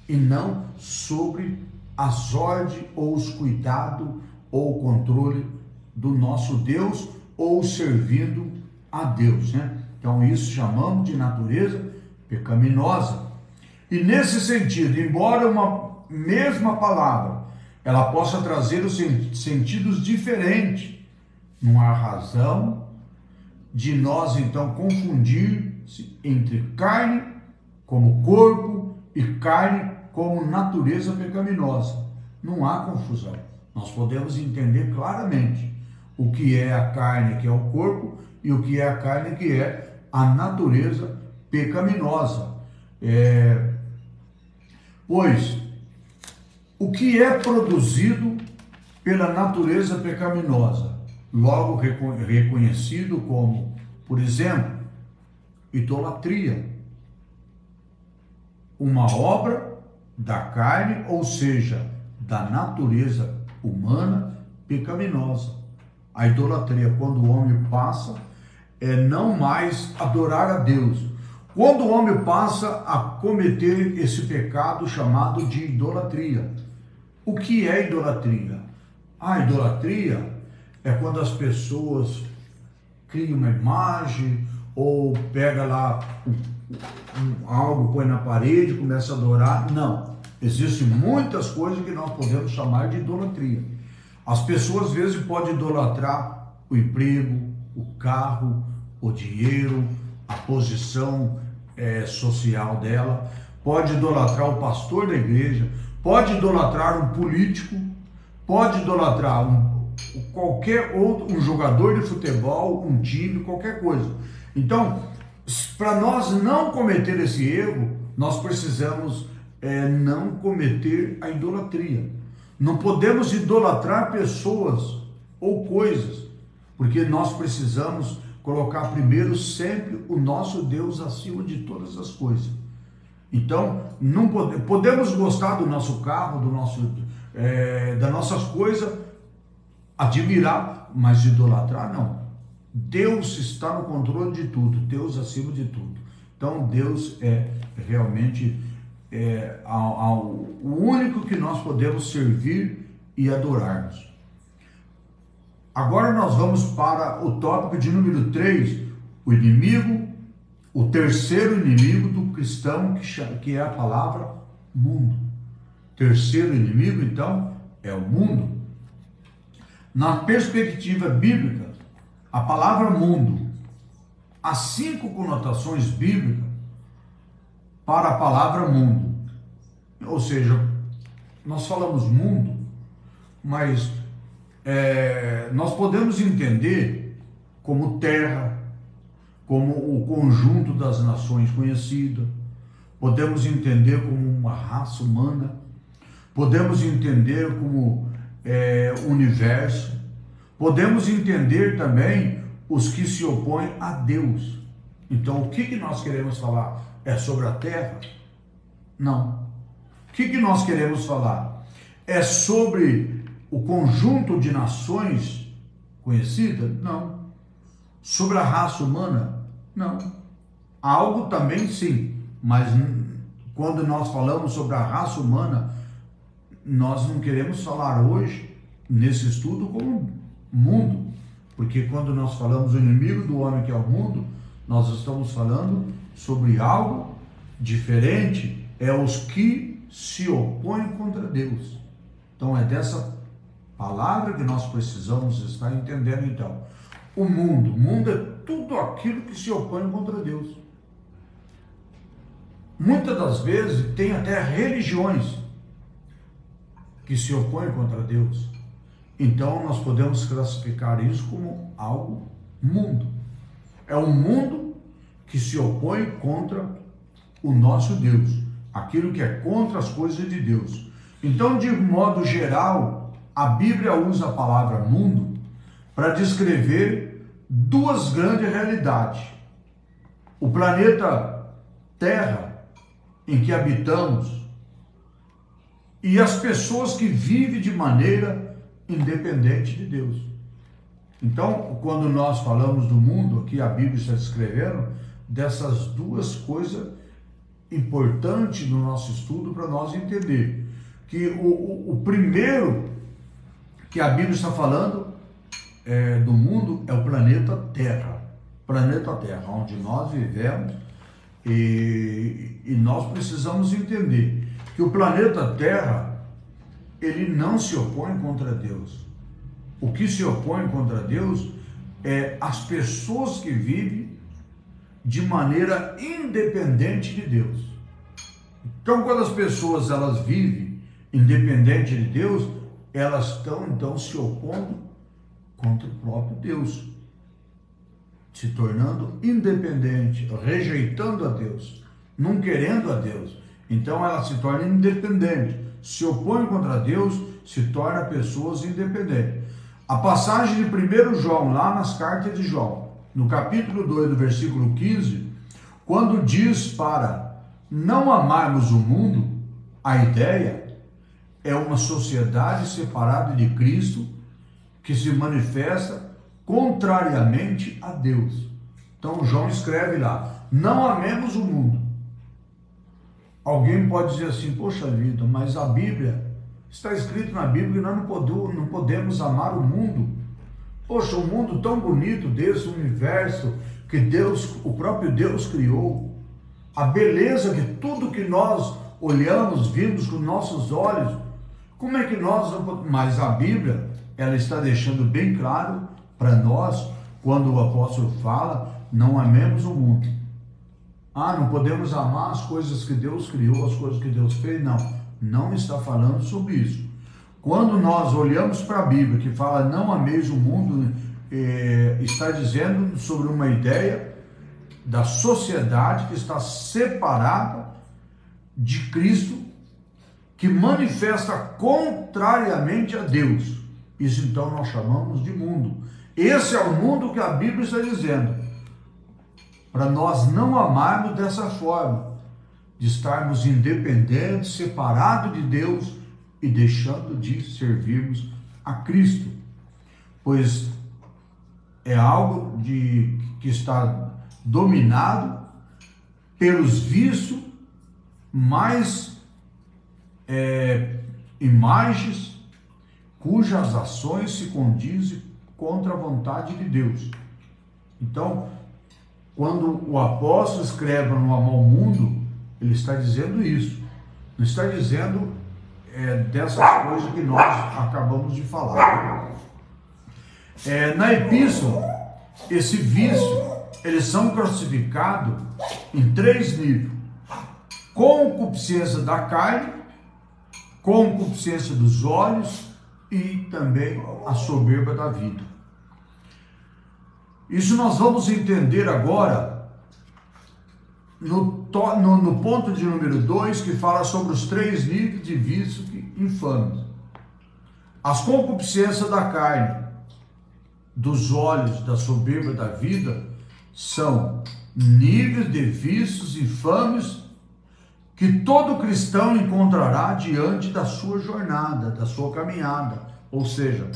e não sobre as ordens ou os cuidados ou o controle do nosso Deus, ou servindo a Deus, né? Então isso chamamos de natureza pecaminosa. E nesse sentido, embora uma mesma palavra ela possa trazer os sentidos diferentes, não há razão de nós então confundir entre carne como corpo e carne como natureza pecaminosa. Não há confusão. Nós podemos entender claramente o que é a carne, que é o corpo, e o que é a carne, que é a natureza pecaminosa. Pois o que é produzido pela natureza pecaminosa, logo reconhecido como, por exemplo, idolatria, uma obra da carne, ou seja, da natureza humana pecaminosa. A idolatria, quando o homem passa, não mais adorar a Deus. Quando o homem passa a cometer esse pecado chamado de idolatria. O que é idolatria? A idolatria é quando as pessoas criam uma imagem ou pega lá algo, põe na parede, começa a adorar. Não, Existem muitas coisas que nós podemos chamar de idolatria. As pessoas às vezes podem idolatrar o emprego, o carro, o dinheiro, a posição social dela, pode idolatrar o pastor da igreja, pode idolatrar um político, pode idolatrar qualquer outro, um jogador de futebol, um time, qualquer coisa. Então, para nós não cometer esse erro, nós precisamos não cometer a idolatria. Não podemos idolatrar pessoas ou coisas, porque nós precisamos colocar primeiro sempre o nosso Deus acima de todas as coisas. Então, não podemos gostar do nosso carro, das nossas coisas, admirar, mas idolatrar não. Deus está no controle de tudo, Deus acima de tudo. Então, Deus é realmente o único que nós podemos servir e adorarmos. Agora nós vamos para o tópico de número 3, o inimigo, o terceiro inimigo do cristão, que é a palavra mundo. Terceiro inimigo, então, é o mundo. Na perspectiva bíblica, a palavra mundo, há 5 conotações bíblicas para a palavra mundo. Ou seja, nós falamos mundo, mas nós podemos entender como terra, como o conjunto das nações conhecidas, podemos entender como uma raça humana, podemos entender como universo, podemos entender também os que se opõem a Deus. Então, o que nós queremos falar? É sobre a terra? Não. O que nós queremos falar? É sobre o conjunto de nações conhecidas? Não. Sobre a raça humana? Não. Algo também sim, mas quando nós falamos sobre a raça humana, nós não queremos falar hoje, nesse estudo, como mundo, porque quando nós falamos o inimigo do homem, que é o mundo, nós estamos falando sobre algo diferente, é os que se opõem contra Deus. Então é dessa palavra que nós precisamos estar entendendo. Então, o mundo é tudo aquilo que se opõe contra Deus. Muitas das vezes tem até religiões que se opõem contra Deus. Então nós podemos classificar isso como algo mundo. É um mundo que se opõe contra o nosso Deus, aquilo que é contra as coisas de Deus. Então, de modo geral, a Bíblia usa a palavra mundo para descrever duas grandes realidades: o planeta Terra, em que habitamos, e as pessoas que vivem de maneira independente de Deus. Então, quando nós falamos do mundo, aqui a Bíblia está descrevendo dessas duas coisas importantes no nosso estudo, para nós entender que o primeiro que a Bíblia está falando do mundo é o planeta Terra. Planeta Terra, onde nós vivemos, e nós precisamos entender que o planeta Terra, ele não se opõe contra Deus. O que se opõe contra Deus é as pessoas que vivem de maneira independente de Deus. Então, quando as pessoas elas vivem independente de Deus, elas estão então se opondo contra o próprio Deus, se tornando independente, rejeitando a Deus, não querendo a Deus. Então ela se torna independente, se opõe contra Deus, se torna pessoas independentes. A passagem de 1 João, lá nas cartas de João, no capítulo 2, do versículo 15, quando diz para não amarmos o mundo, a ideia é uma sociedade separada de Cristo que se manifesta contrariamente a Deus. Então João escreve lá, não amemos o mundo. Alguém pode dizer assim, poxa vida, mas a Bíblia, está escrito na Bíblia que nós não podemos amar o mundo. Poxa, um mundo tão bonito desse, universo que Deus, o próprio Deus criou, a beleza que tudo que nós olhamos, vimos com nossos olhos, como é que nós... Mas a Bíblia, ela está deixando bem claro para nós, quando o apóstolo fala, não amemos o mundo. Não podemos amar as coisas que Deus criou, as coisas que Deus fez. Não está falando sobre isso. Quando nós olhamos para a Bíblia, que fala não ameis o mundo, está dizendo sobre uma ideia da sociedade que está separada de Cristo, que manifesta contrariamente a Deus. Isso então nós chamamos de mundo. Esse é o mundo que a Bíblia está dizendo, para nós não amarmos dessa forma, de estarmos independentes, separados de Deus e deixando de servirmos a Cristo, pois é algo que está dominado pelos vícios, mais imagens cujas ações se condizem contra a vontade de Deus. Então, quando o apóstolo escreve no amar o mundo, ele está dizendo isso. Não está dizendo dessas coisas que nós acabamos de falar. Na epístola, esse vício, eles são classificados em 3 níveis: concupiscência da carne, concupiscência dos olhos e também a soberba da vida. Isso nós vamos entender agora no ponto de número 2, que fala sobre os 3 níveis de vício infames. As concupiscências da carne, dos olhos, da soberba da vida, são níveis de vícios infames que todo cristão encontrará diante da sua jornada, da sua caminhada, ou seja,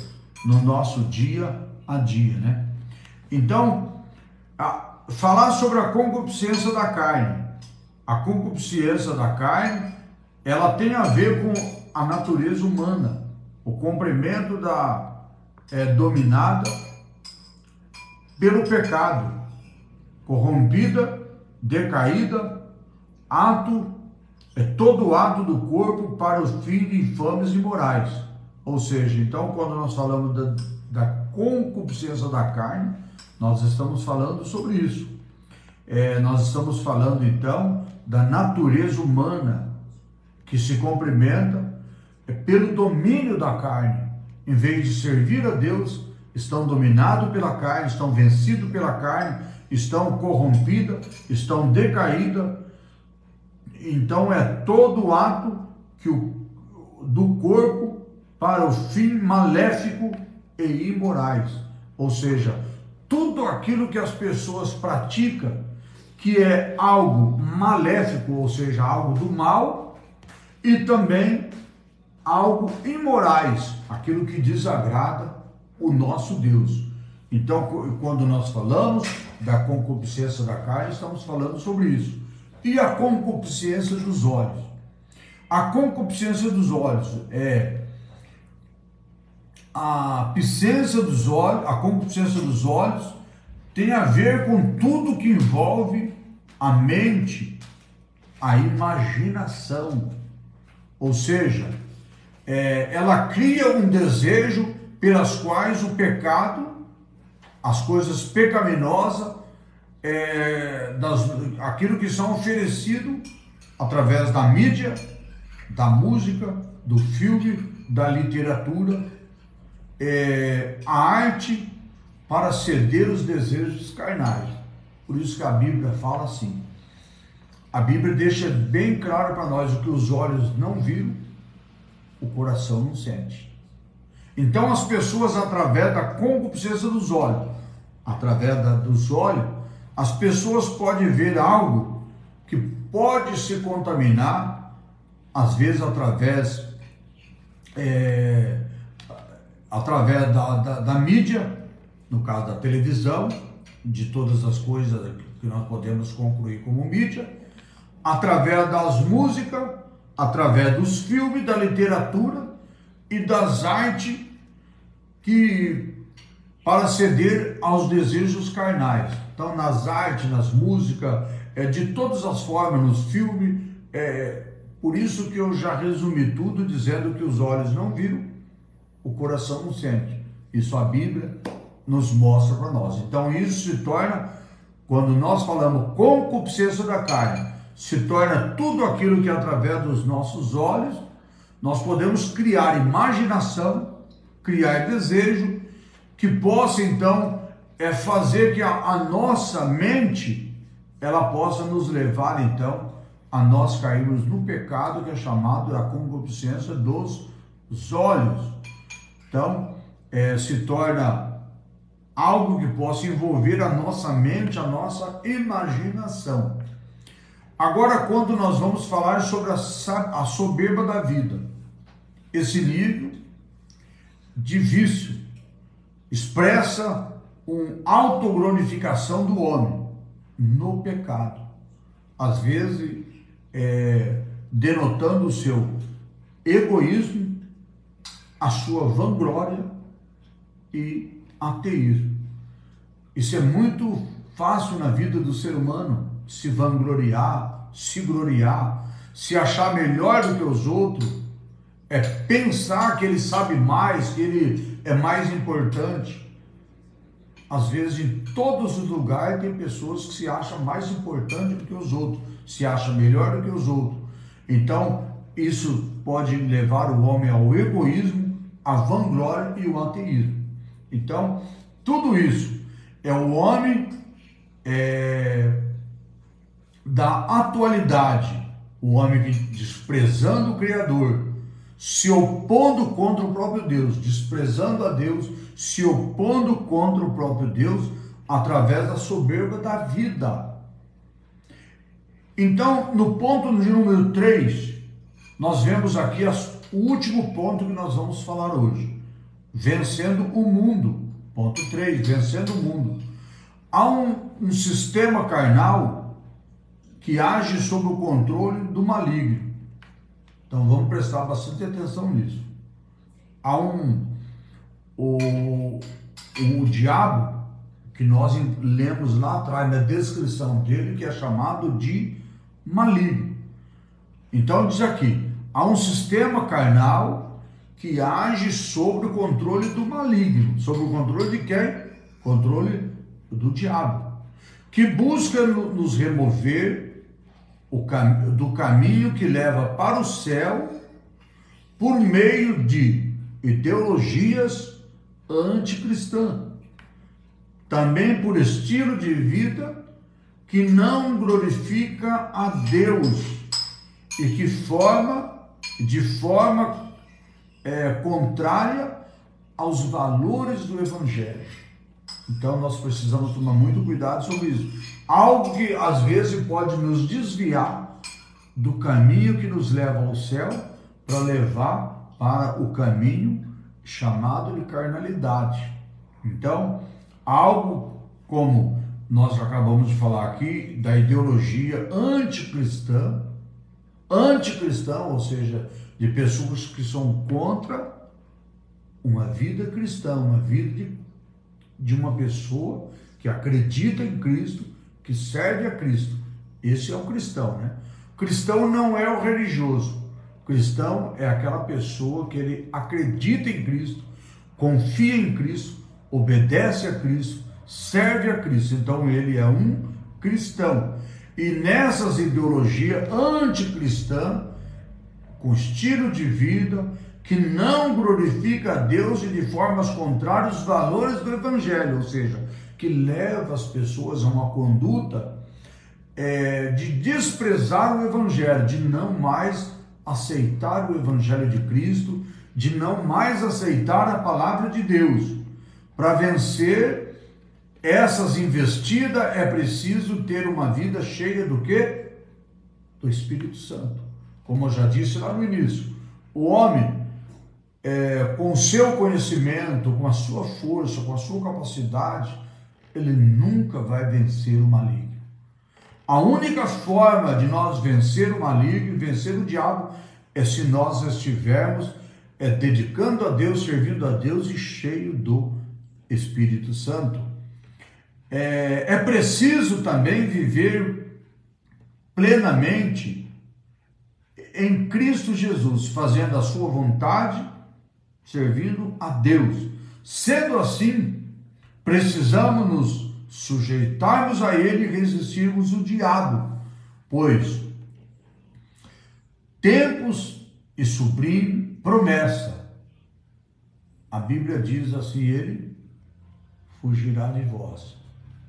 no nosso dia a dia, né? Então, falar sobre a concupiscência da carne. A concupiscência da carne, ela tem a ver com a natureza humana, o comprimento dominada pelo pecado, corrompida, decaída, todo ato do corpo para os fins infames e imorais. Ou seja, então, quando nós falamos da concupiscência da carne, nós estamos falando sobre isso. Nós estamos falando, então, da natureza humana que se cumprimenta pelo domínio da carne. Em vez de servir a Deus, estão dominados pela carne, estão vencidos pela carne, estão corrompidas, estão decaídas. Então, é todo ato do corpo para o fim maléfico e imorais. Ou seja, tudo aquilo que as pessoas praticam, que é algo maléfico, ou seja, algo do mal, e também algo imorais, aquilo que desagrada o nosso Deus. Então, quando nós falamos da concupiscência da carne, estamos falando sobre isso. E a concupiscência dos olhos. A concupiscência dos olhos a concupiscência dos olhos tem a ver com tudo que envolve a mente, a imaginação. Ou seja, ela cria um desejo pelas quais o pecado, as coisas pecaminosas, aquilo que são oferecido através da mídia, da música, do filme, da literatura, a arte, para ceder os desejos carnais. Por isso que a Bíblia fala assim. A Bíblia deixa bem claro para nós: o que os olhos não viram, o coração não sente. Então as pessoas, através da concupiscência dos olhos, dos olhos, as pessoas podem ver algo que pode se contaminar, às vezes através da mídia, no caso da televisão, de todas as coisas que nós podemos concluir como mídia, através das músicas, através dos filmes, da literatura e das artes, para ceder aos desejos carnais. Então, nas artes, nas músicas, de todas as formas, nos filmes, Por isso que eu já resumi tudo dizendo que os olhos não viram, o coração não sente. Isso a Bíblia nos mostra para nós. Então isso se torna, quando nós falamos concupiscência da carne, se torna tudo aquilo que através dos nossos olhos nós podemos criar imaginação, criar desejo, que possa então fazer que a nossa mente ela possa nos levar então a nós cairmos no pecado que é chamado a concupiscência dos olhos. Então se torna algo que possa envolver a nossa mente, a nossa imaginação. Agora, quando nós vamos falar sobre a soberba da vida, esse nível de vício expressa uma autoglorificação do homem no pecado, às vezes denotando o seu egoísmo, a sua vanglória e ateísmo. Isso é muito fácil na vida do ser humano, se vangloriar, se gloriar, se achar melhor do que os outros, pensar que ele sabe mais, que ele é mais importante. Às vezes em todos os lugares tem pessoas que se acham mais importantes do que os outros, se acham melhor do que os outros. Então isso pode levar o homem ao egoísmo, à vanglória e ao ateísmo. Então tudo isso é o homem da atualidade, o homem que, desprezando o Criador, se opondo contra o próprio Deus, desprezando a Deus, se opondo contra o próprio Deus, através da soberba da vida. Então, no ponto de número 3, nós vemos aqui o último ponto que nós vamos falar hoje, vencendo o mundo. Ponto 3, vencendo o mundo. Há um sistema carnal que age sob o controle do maligno. Então vamos prestar bastante atenção nisso. Há o diabo, que nós lemos lá atrás na descrição dele, que é chamado de maligno. Então diz aqui, há um sistema carnal que age sob o controle do maligno. Sob o controle de quem? Controle do diabo, que busca nos remover do caminho que leva para o céu por meio de ideologias anticristãs, também por estilo de vida que não glorifica a Deus e que de forma contrária aos valores do Evangelho. Então nós precisamos tomar muito cuidado sobre isso. Algo que às vezes pode nos desviar do caminho que nos leva ao céu para levar para o caminho chamado de carnalidade. Então, algo como nós acabamos de falar aqui, da ideologia anticristã, ou seja, de pessoas que são contra uma vida cristã, uma vida de uma pessoa que acredita em Cristo, que serve a Cristo. Esse é o cristão, né? O cristão não é o religioso. O cristão é aquela pessoa que ele acredita em Cristo, confia em Cristo, obedece a Cristo, serve a Cristo. Então ele é um cristão. E nessas ideologias anticristãs, com estilo de vida que não glorifica a Deus e de formas contrárias aos valores do Evangelho, ou seja, que leva as pessoas a uma conduta de desprezar o Evangelho, de não mais aceitar o Evangelho de Cristo, de não mais aceitar a palavra de Deus. Para vencer essas investidas é preciso ter uma vida cheia do quê? Do Espírito Santo. Como eu já disse lá no início, o homem, com o seu conhecimento, com a sua força, com a sua capacidade, ele nunca vai vencer o maligno. A única forma de nós vencer o maligno, vencer o diabo, é se nós estivermos dedicando a Deus, servindo a Deus e cheio do Espírito Santo. É preciso também viver plenamente em Cristo Jesus, fazendo a sua vontade, servindo a Deus. Sendo assim, precisamos nos sujeitarmos a Ele e resistirmos o diabo, pois tempos e sublime promessa. A Bíblia diz assim: Ele fugirá de vós.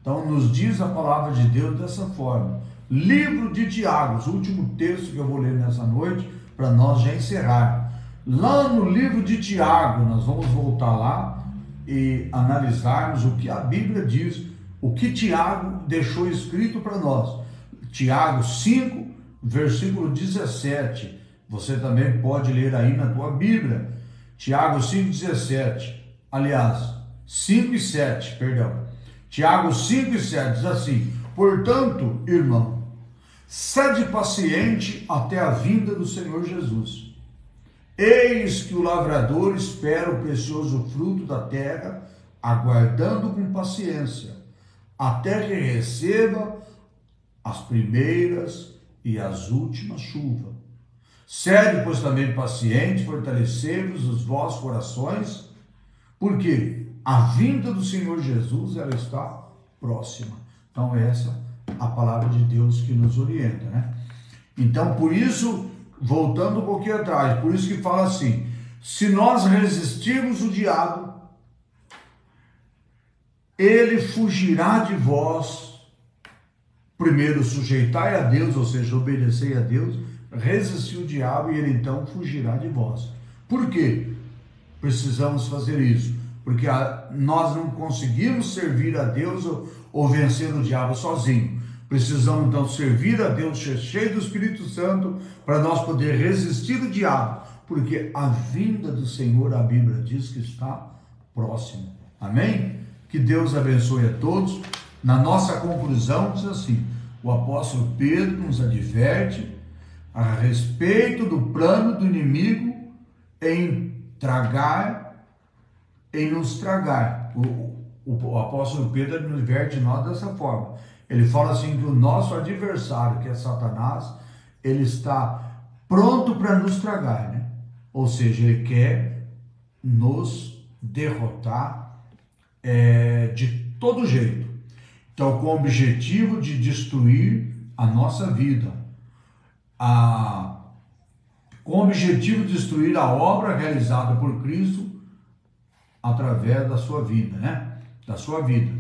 Então nos diz a palavra de Deus dessa forma. Livro de Tiago, o último texto que eu vou ler nessa noite, para nós já encerrar. Lá no livro de Tiago, nós vamos voltar lá e analisarmos o que a Bíblia diz, o que Tiago deixou escrito para nós. Tiago 5, versículo 17. Você também pode ler aí na tua Bíblia. Tiago 5,17. Aliás, 5 e 7, perdão. Tiago 5 e 7 diz assim: portanto, irmão, sede paciente até a vinda do Senhor Jesus. Eis que o lavrador espera o precioso fruto da terra, aguardando com paciência, até que receba as primeiras e as últimas chuvas. Sede, pois, também paciente, fortalecei-vos os vossos corações, porque a vinda do Senhor Jesus, ela está próxima. Então, essa é a palavra de Deus que nos orienta, né? Então, por isso, voltando um pouquinho atrás, por isso que fala assim: se nós resistirmos o diabo, ele fugirá de vós. Primeiro, sujeitai a Deus, ou seja, obedecei a Deus, resistir o diabo e ele então fugirá de vós. Por quê? Precisamos fazer isso, porque nós não conseguimos servir a Deus ou vencer o diabo sozinho. Precisamos então servir a Deus cheio do Espírito Santo para nós poder resistir o diabo, porque a vinda do Senhor, a Bíblia diz que está próxima. Amém? Que Deus abençoe a todos. Na nossa conclusão diz assim: o apóstolo Pedro nos adverte a respeito do plano do inimigo em nos tragar. O apóstolo Pedro nos adverte nós dessa forma. Ele fala assim que o nosso adversário, que é Satanás, ele está pronto para nos tragar, né? Ou seja, ele quer nos derrotar de todo jeito. Então, com o objetivo de destruir a nossa vida, com o objetivo de destruir a obra realizada por Cristo através da sua vida, né? Da sua vida.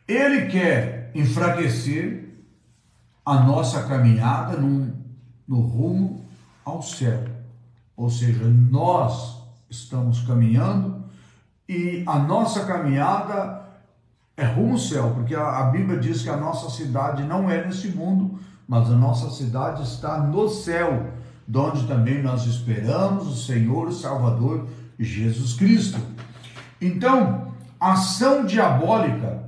Ele quer enfraquecer a nossa caminhada no rumo ao céu. Ou seja, nós estamos caminhando e a nossa caminhada é rumo ao céu, porque a Bíblia diz que a nossa cidade não é nesse mundo, mas a nossa cidade está no céu, de onde também nós esperamos o Senhor, o Salvador, Jesus Cristo. Então, a ação diabólica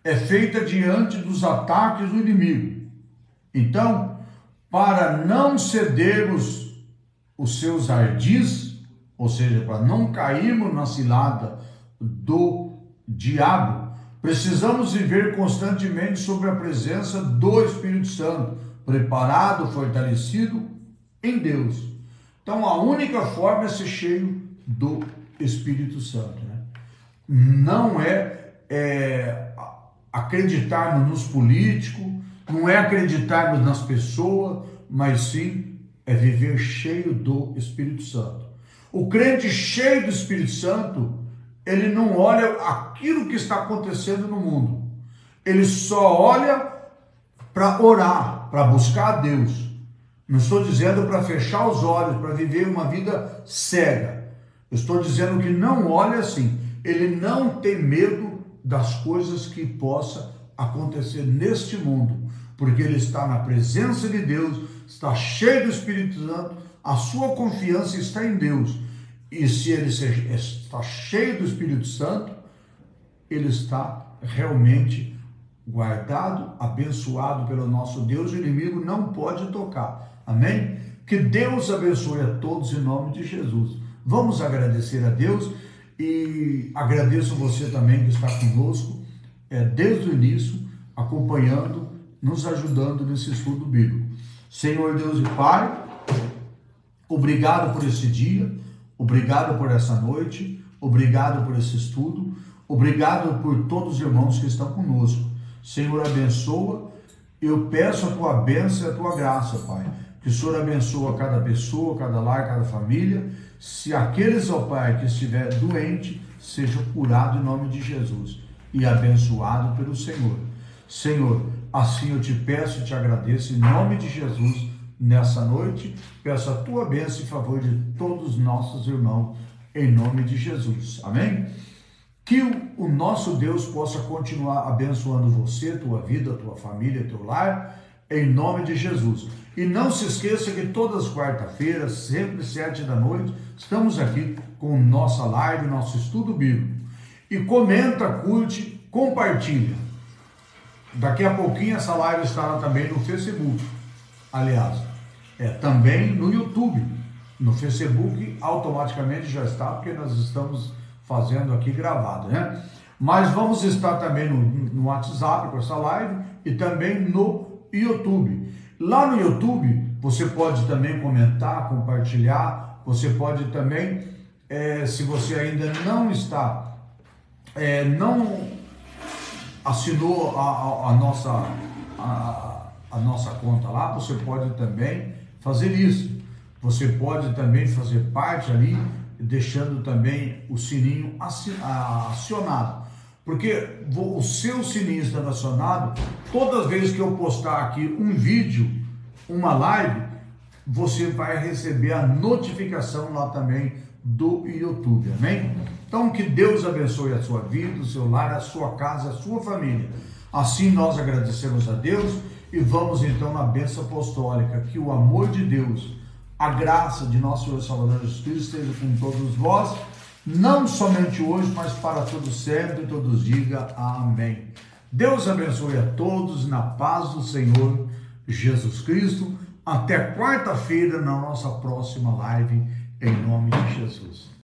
é feita diante dos ataques do inimigo. Então, para não cedermos os seus ardis, ou seja, para não cairmos na cilada do diabo, precisamos viver constantemente sob a presença do Espírito Santo, preparado, fortalecido em Deus. Então, a única forma é ser cheio do Espírito Santo, né? Não é acreditarmos nos políticos, não é acreditarmos nas pessoas, mas sim é viver cheio do Espírito Santo. O crente cheio do Espírito Santo, ele não olha aquilo que está acontecendo no mundo. Ele só olha para orar, para buscar a Deus. Não estou dizendo para fechar os olhos, para viver uma vida cega. Eu estou dizendo que não olha assim. Ele não tem medo das coisas que possa acontecer neste mundo, porque ele está na presença de Deus, está cheio do Espírito Santo, a sua confiança está em Deus. E se ele está cheio do Espírito Santo, ele está realmente guardado, abençoado pelo nosso Deus, o inimigo não pode tocar. Amém? Que Deus abençoe a todos em nome de Jesus. Vamos agradecer a Deus e agradeço você também que está conosco desde o início, acompanhando, nos ajudando nesse estudo bíblico. Senhor Deus e Pai, Obrigado por esse dia, obrigado por essa noite, obrigado por esse estudo, obrigado por todos os irmãos que estão conosco. Senhor, abençoa. Eu peço a tua bênção e a tua graça, Pai. Que o Senhor abençoa cada pessoa, cada lar, cada família. Se aqueles, ó Pai, que estiver doente, seja curado em nome de Jesus e abençoado pelo Senhor. Senhor, assim eu te peço e te agradeço em nome de Jesus nessa noite. Peço a tua bênção em favor de todos os nossos irmãos, em nome de Jesus. Amém? Que o nosso Deus possa continuar abençoando você, tua vida, tua família, teu lar, em nome de Jesus. E não se esqueça que todas as quarta-feiras, sempre 7 da noite, estamos aqui com nossa live, nosso estudo bíblico. E comenta, curte, compartilha. Daqui a pouquinho essa live estará também no Facebook. Aliás, também no YouTube. No Facebook automaticamente já está, porque nós estamos fazendo aqui gravado, né? Mas vamos estar também no WhatsApp com essa live e também no YouTube. Lá no YouTube você pode também comentar, compartilhar, você pode também, se você ainda não está, não assinou a nossa conta lá, você pode também fazer isso. Você pode também fazer parte ali, deixando também o sininho acionado, porque o seu sininho está acionado. Todas as vezes que eu postar aqui um vídeo, uma live, você vai receber a notificação lá também do YouTube, amém? Então que Deus abençoe a sua vida, o seu lar, a sua casa, a sua família. Assim nós agradecemos a Deus e vamos então na bênção apostólica. Que o amor de Deus, a graça de nosso Senhor e Salvador Jesus Cristo esteja com todos vós, não somente hoje, mas para todos sempre, todos diga amém. Deus abençoe a todos na paz do Senhor Jesus Cristo. Até quarta-feira na nossa próxima live, em nome de Jesus.